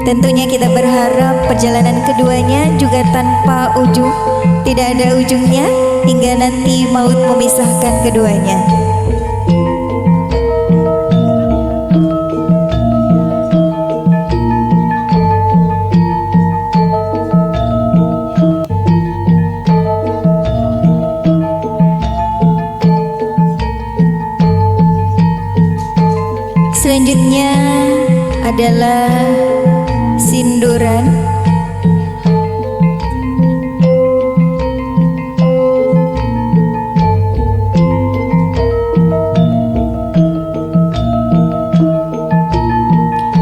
Tentunya kita berharap perjalanan keduanya juga tanpa ujung, tidak ada ujungnya hingga nanti maut memisahkan keduanya. Selanjutnya adalah sinduran.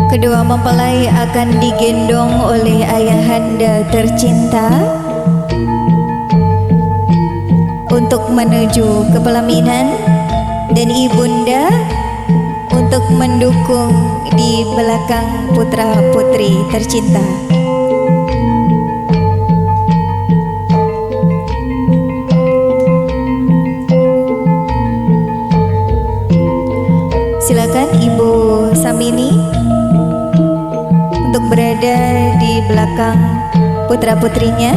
Kedua mempelai akan digendong oleh ayahanda tercinta untuk menuju ke pelaminan dan ibunda untuk mendukung di belakang putra putri tercinta. berada di belakang putra-putrinya.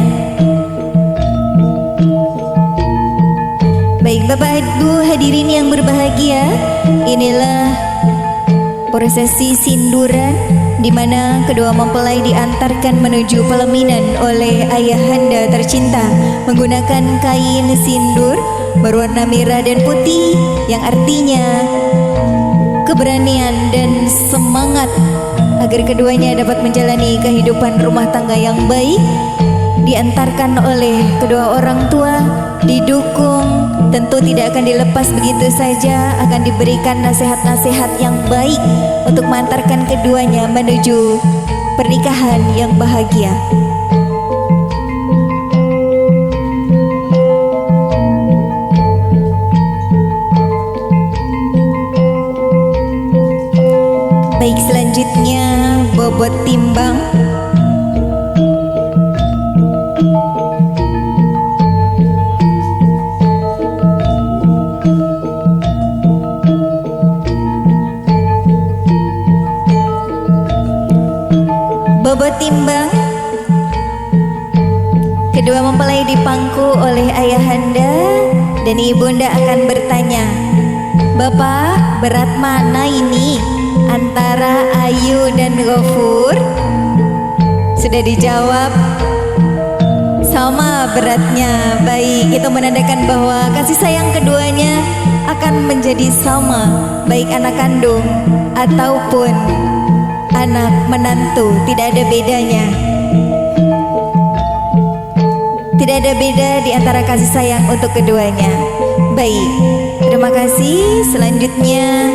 Baik Bapak Ibu hadirin yang berbahagia, inilah prosesi sinduran di mana kedua mempelai diantarkan menuju pelaminan oleh ayahanda tercinta menggunakan kain sindur berwarna merah dan putih yang artinya keberanian dan semangat agar keduanya dapat menjalani kehidupan rumah tangga yang baik, diantarkan oleh kedua orang tua, didukung, tentu tidak akan dilepas begitu saja, akan diberikan nasihat-nasihat yang baik untuk mengantarkan keduanya menuju pernikahan yang bahagia. Baik, selanjutnya bobot timbang. Bobot timbang. Kedua mempelai dipangku oleh ayahanda dan ibunda akan bertanya, "Bapak, berat mana ini antara Ayu dan Ghafur?" Sudah dijawab, sama beratnya. Baik, itu menandakan bahwa kasih sayang keduanya akan menjadi sama, baik anak kandung ataupun anak menantu, tidak ada bedanya. Tidak ada beda di antara kasih sayang untuk keduanya. Baik, terima kasih. Selanjutnya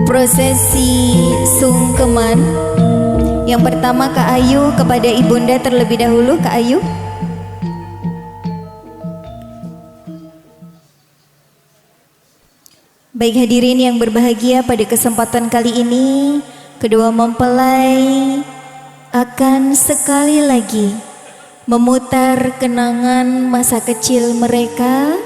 prosesi sungkeman. Yang pertama Kak Ayu kepada ibunda terlebih dahulu. Kak Ayu. Baik hadirin yang berbahagia, pada kesempatan kali ini kedua mempelai akan sekali lagi memutar kenangan masa kecil mereka,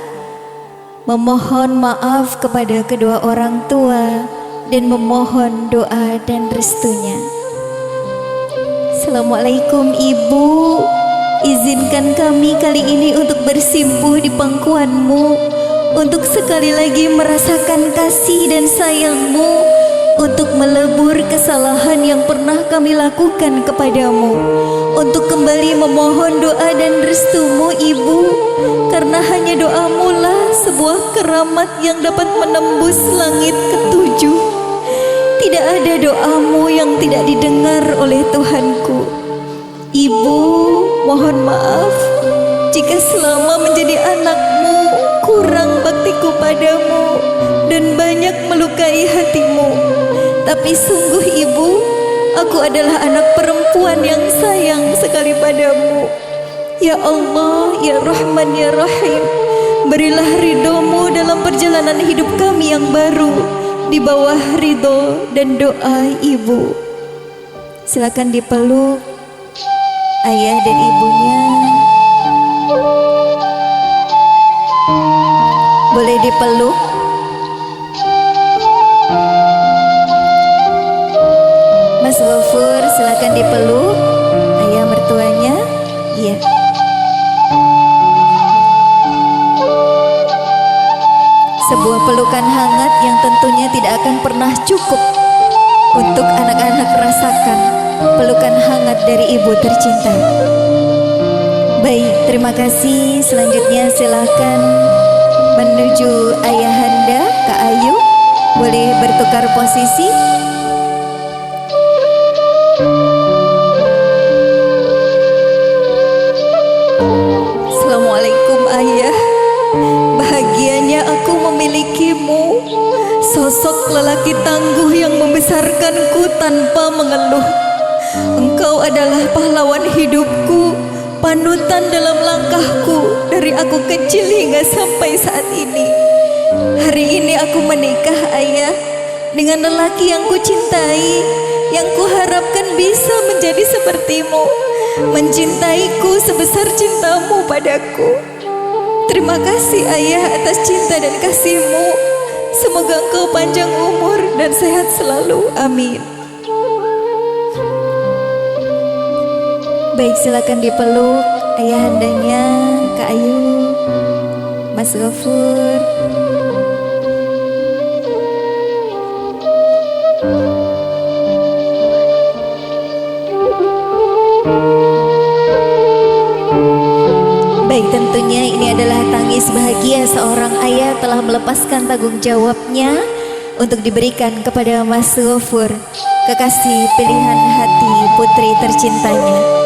memohon maaf kepada kedua orang tua dan memohon doa dan restunya. Assalamualaikum Ibu, izinkan kami kali ini untuk bersimpuh di pangkuanmu, untuk sekali lagi merasakan kasih dan sayangmu, untuk melebur kesalahan yang pernah kami lakukan kepadamu, untuk kembali memohon doa dan restumu Ibu, karena hanya doamu lah sebuah keramat yang dapat menembus langit ketujuh. Tidak ada doamu yang tidak didengar oleh Tuhanku. Ibu, mohon maaf jika selama menjadi anakmu kurang baktiku padamu dan banyak melukai hatimu. Tapi sungguh Ibu, aku adalah anak perempuan yang sayang sekali padamu. Ya Allah, Ya Rahman, Ya Rahim, berilah ridhomu dalam perjalanan hidup kami yang baru, di bawah ridho dan doa Ibu. Silakan dipeluk ayah dan ibunya. Boleh dipeluk. Mas Ghafur, silakan dipeluk ayah mertuanya. Iya. Sebuah pelukan hangat yang tentunya tidak akan pernah cukup untuk anak-anak rasakan pelukan hangat dari ibu tercinta. Baik, terima kasih. Selanjutnya silakan menuju ayahanda Kak Ayu. Boleh bertukar posisi. Assalamualaikum Ayah. Bahagianya aku memilikimu, sosok lelaki tangguh yang membesarkanku tanpa mengeluh. Engkau adalah pahlawan hidupku, panutan dalam langkahku dari aku kecil hingga sampai saat ini. Hari ini aku menikah Ayah dengan lelaki yang kucintai, yang kuharapkan bisa menjadi sepertimu, mencintaiku sebesar cintamu padaku. Terima kasih Ayah atas cinta dan kasihmu. Semoga engkau panjang umur dan sehat selalu. Amin. Baik, silakan dipeluk ayahandanya, Kak Ayu, Mas Ghafur. Baik, tentunya ini adalah tangis bahagia seorang ayah telah melepaskan tanggung jawabnya untuk diberikan kepada Mas Ghafur, kekasih pilihan hati putri tercintanya.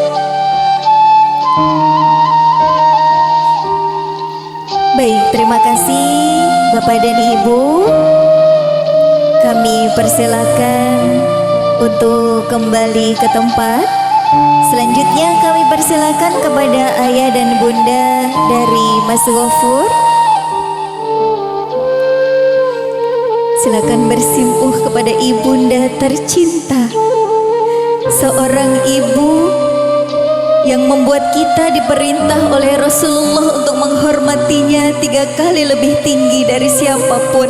Baik, terima kasih Bapak dan Ibu. Kami persilakan untuk kembali ke tempat. Selanjutnya kami persilakan kepada ayah dan bunda dari Mas Ghafur. Silakan bersimpuh kepada ibunda tercinta, seorang ibu yang membuat kita diperintah oleh Rasulullah untuk menghormatinya 3 kali lebih tinggi dari siapapun.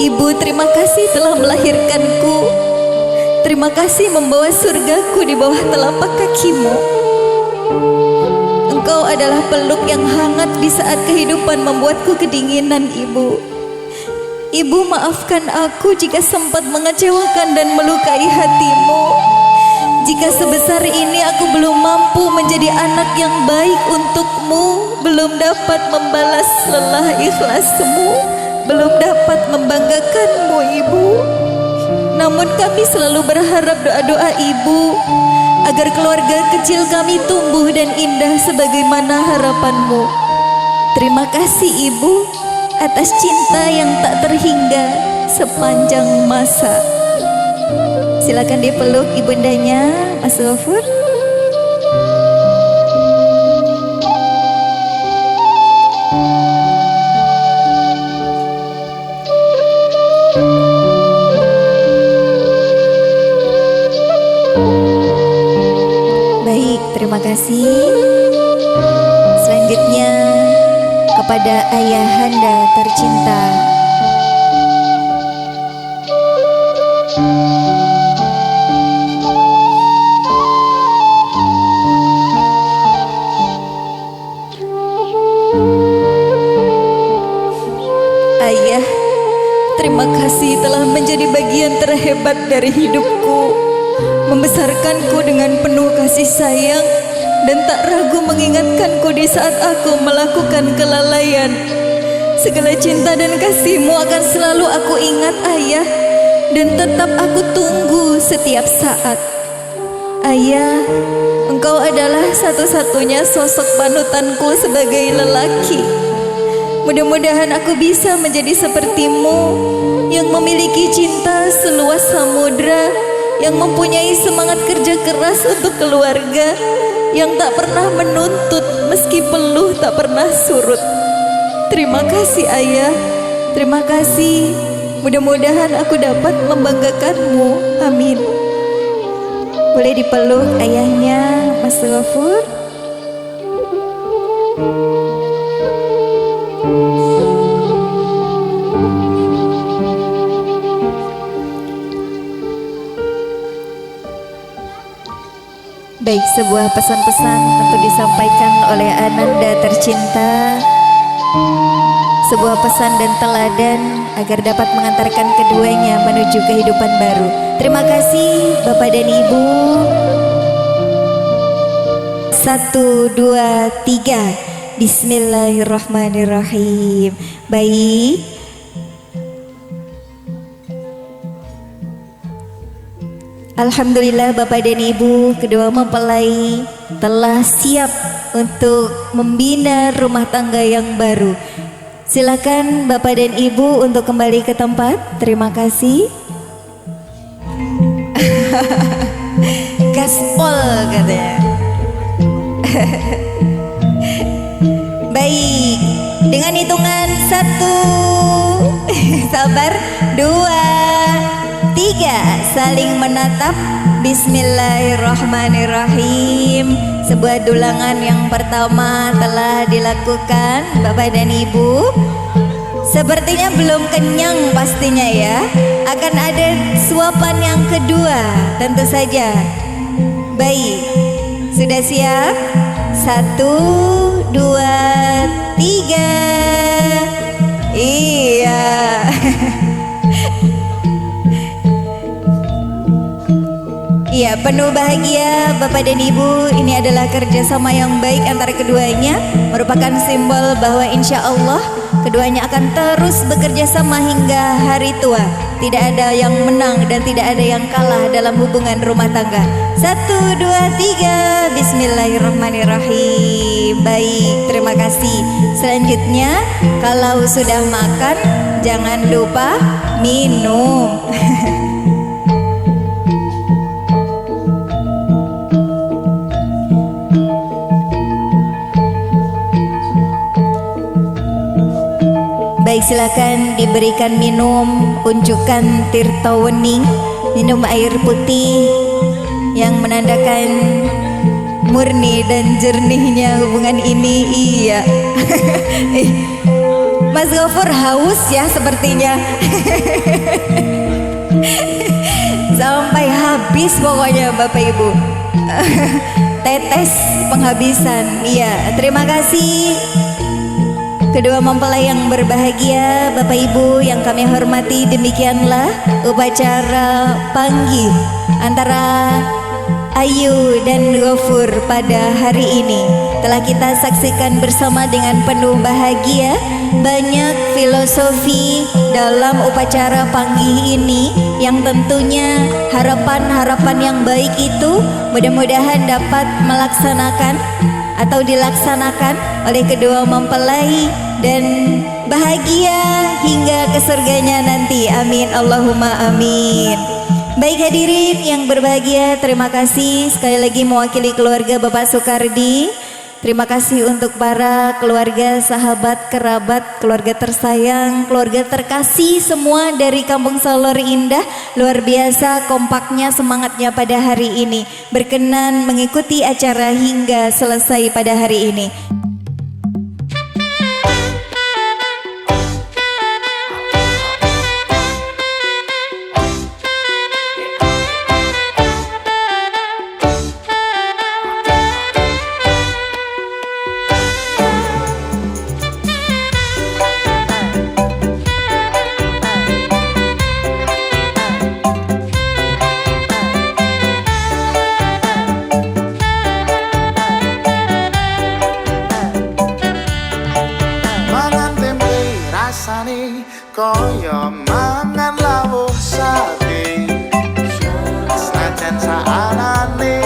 Ibu, terima kasih telah melahirkanku. Terima kasih membawa surgaku di bawah telapak kakimu. Engkau adalah peluk yang hangat di saat kehidupan membuatku kedinginan, Ibu. Ibu, maafkan aku jika sempat mengecewakan dan melukai hatimu. Jika sebesar ini aku belum mampu menjadi anak yang baik untukmu, belum dapat membalas lelah ikhlasmu, belum dapat membanggakanmu, Ibu. Namun kami selalu berharap doa-doa Ibu agar keluarga kecil kami tumbuh dan indah sebagaimana harapanmu. Terima kasih Ibu atas cinta yang tak terhingga sepanjang masa. Silakan dipeluk ibundanya, Mas Ghafur. Baik, terima kasih. Selanjutnya kepada ayahanda tercinta. Ayah, terima kasih telah menjadi bagian terhebat dari hidupku, membesarkanku dengan penuh kasih sayang dan tak ragu mengingatkanku di saat aku melakukan kelalaian. Segala cinta dan kasih-Mu akan selalu aku ingat, Ayah, dan tetap aku tunggu setiap saat. Ayah, Engkau adalah satu-satunya sosok panutanku sebagai lelaki. Mudah-mudahan aku bisa menjadi seperti-Mu yang memiliki cinta seluas samudra, yang mempunyai semangat kerja keras untuk keluarga, yang tak pernah menuntut meski peluh tak pernah surut. Terima kasih Ayah, terima kasih. Mudah-mudahan aku dapat membanggakanmu. Amin. Boleh dipeluk ayahnya, Mas Ghafur. Baik, sebuah pesan-pesan tentu disampaikan oleh Ananda tercinta. Sebuah pesan dan teladan agar dapat mengantarkan keduanya menuju kehidupan baru. Terima kasih Bapak dan Ibu. 1, 2, 3. Bismillahirrahmanirrahim. Baik, alhamdulillah Bapak dan Ibu, kedua mempelai telah siap untuk membina rumah tangga yang baru. Silakan Bapak dan Ibu untuk kembali ke tempat. Terima kasih. Gaspol katanya. Baik, dengan hitungan 1, sabar, 2, 3, saling menatap. Bismillahirrahmanirrahim. Sebuah dulangan yang pertama telah dilakukan Bapak dan Ibu. 1, Sepertinya belum kenyang pastinya ya. Akan ada suapan yang kedua tentu saja. Baik, sudah siap? 1, 2, 3. Iya. Iya, penuh bahagia Bapak dan Ibu. Ini adalah kerjasama yang baik antara keduanya, merupakan simbol bahwa insya Allah keduanya akan terus bekerja sama hingga hari tua. Tidak ada yang menang dan tidak ada yang kalah dalam hubungan rumah tangga. 1, 2, 3. Bismillahirrahmanirrahim. Baik, terima kasih. Selanjutnya, kalau sudah makan jangan lupa minum. Baik, silakan diberikan minum, unjukkan tirta wening, minum air putih yang menandakan murni dan jernihnya hubungan ini. Iya. Mas Gofur haus ya sepertinya. Sampai habis pokoknya Bapak Ibu. Tetes penghabisan. Iya, terima kasih kedua mempelai yang berbahagia, Bapak Ibu yang kami hormati. Demikianlah upacara panggih antara Ayu dan Gofur pada hari ini telah kita saksikan bersama dengan penuh bahagia. Banyak filosofi dalam upacara panggih ini yang tentunya harapan-harapan yang baik itu mudah-mudahan dapat melaksanakan atau dilaksanakan oleh kedua mempelai dan bahagia hingga ke surganya nanti. Amin, Allahumma amin. Baik hadirin yang berbahagia, terima kasih sekali lagi mewakili keluarga Bapak Soekardi. Terima kasih untuk para keluarga, sahabat, kerabat, keluarga tersayang, keluarga terkasih semua dari Kampung Salor Indah. Luar biasa kompaknya, semangatnya pada hari ini, berkenan mengikuti acara hingga selesai pada hari ini. Kaya mangan lawuh sate senajan saanane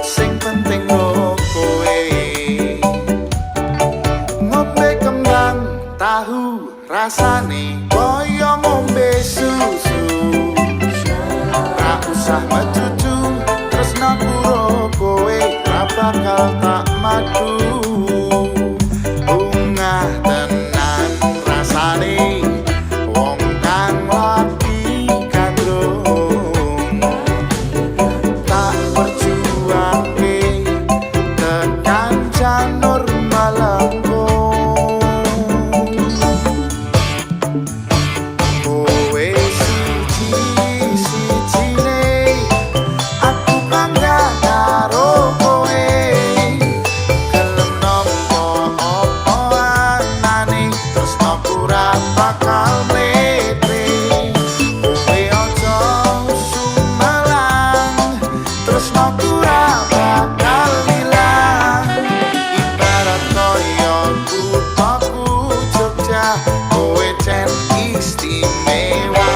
sing penting kowe ngombe kembang tahu rasane kaya ngombe susu ra usah mecucu tresno karo kowe ra bakal tak madu bungah tenan rasane wong kang lagi kandung tak perjuangke tekan janur malangkung kowe siji-sijine aku bangga karo kowe gelem nampa apa anane tresno ora bakal mlete kowe aja sumalang tresno ora bakal ilang ibarat kaya kuthaku Jogja kowe cen istimewa.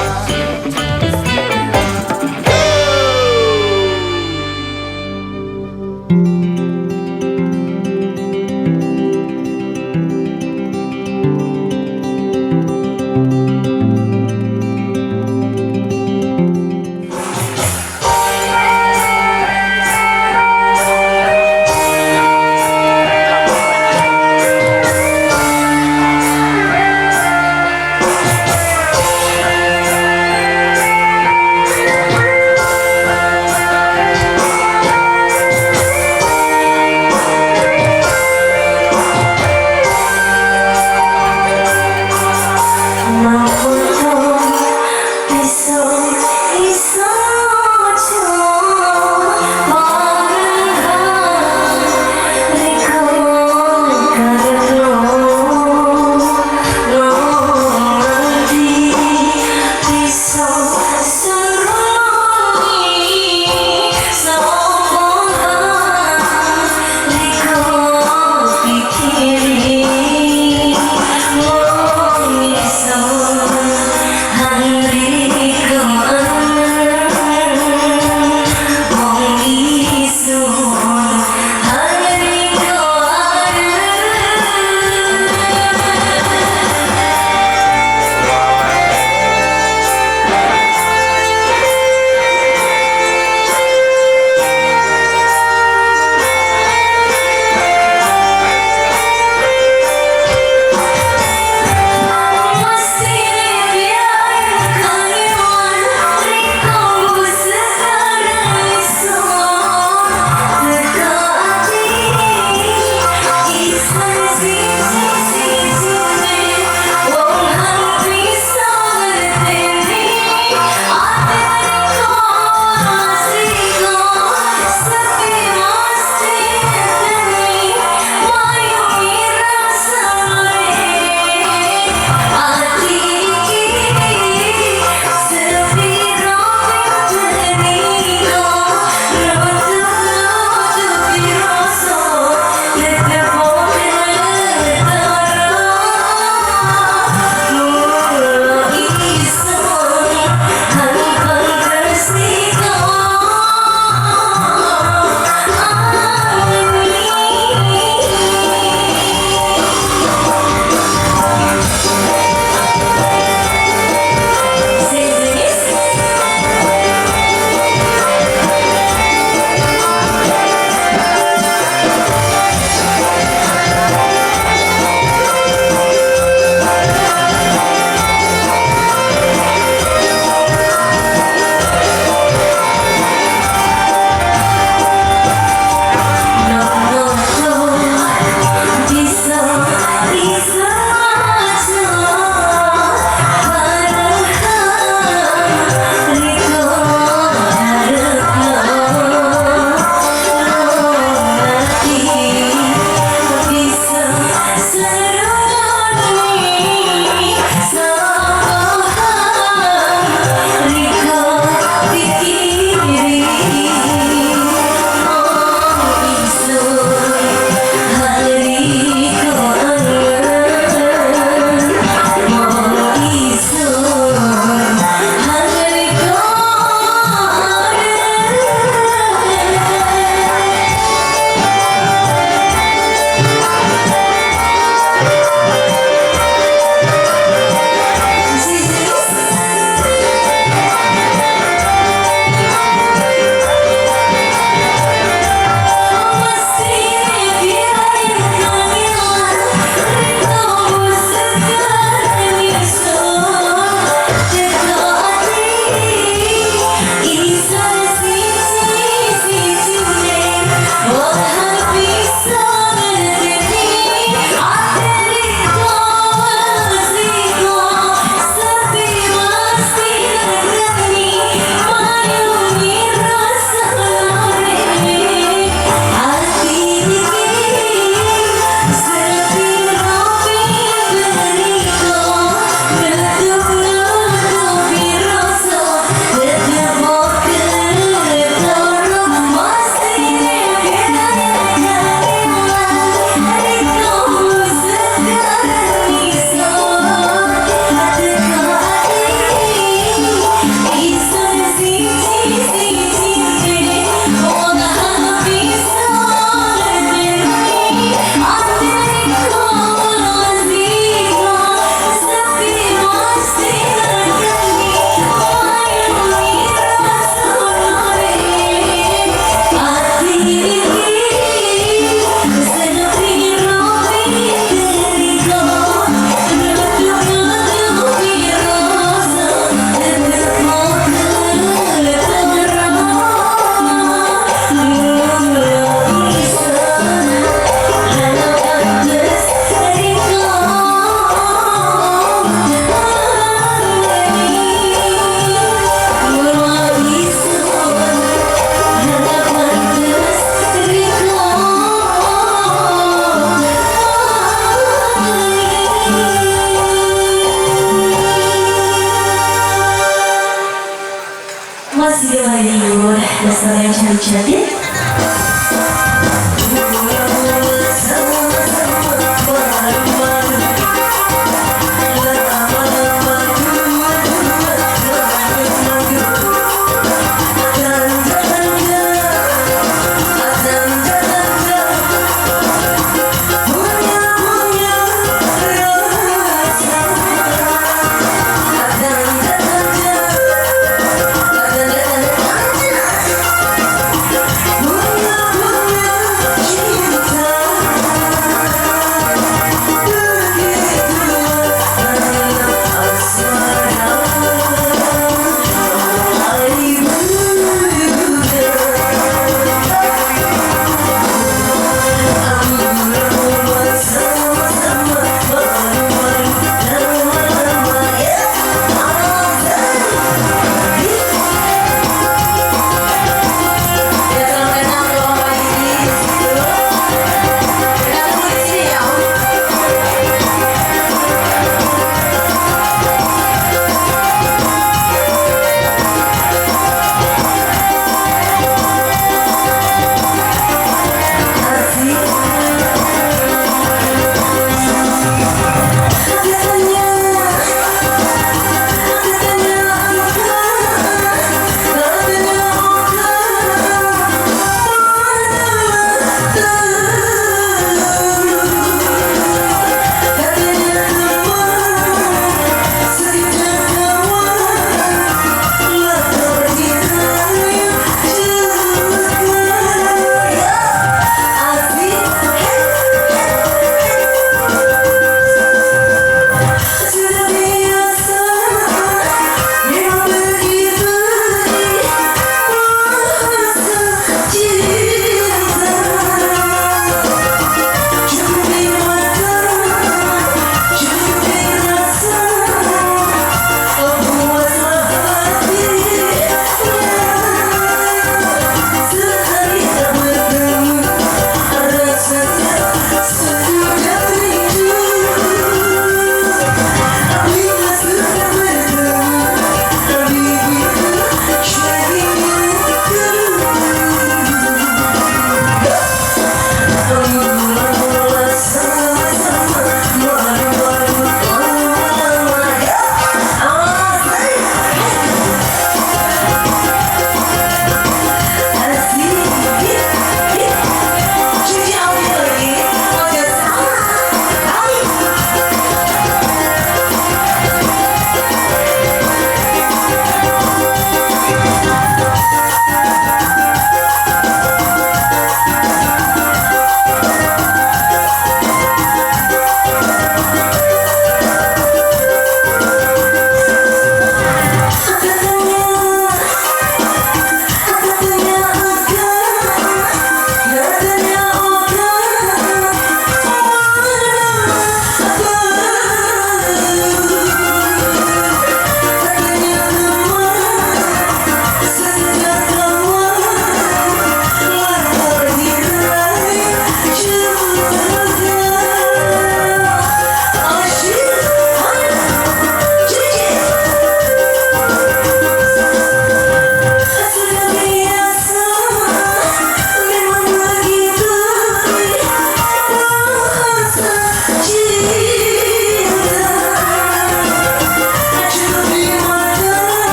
suara yang cantik-cantik.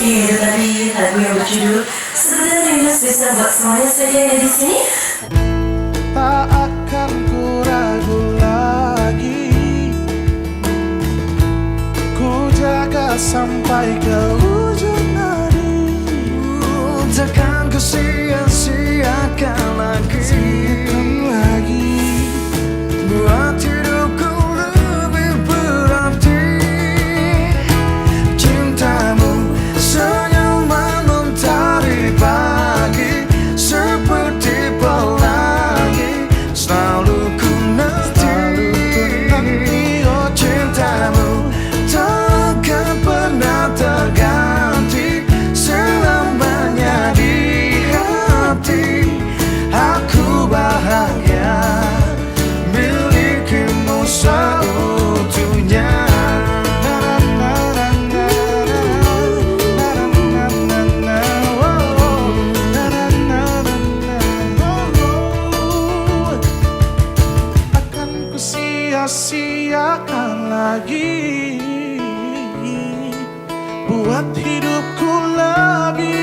Itu tadi lagu yang berjudul Sebenarnya bisa buat semuanya saja yang ada di sini. Tak akan ku ragu lagi, ku jaga sampai ke ujung nadi. Takkan ku sia-siakan lagi, buat hidupku lebih berarti. Cintamu senyaman mentari pagi, seperti pelangi selalu ku nanti. Oh cintamu takkan pernah terganti, selamanya di hati. Aku bahagia milikimu seutuhnya. Akan ku sia-siakan lagi, buat hidupku lebih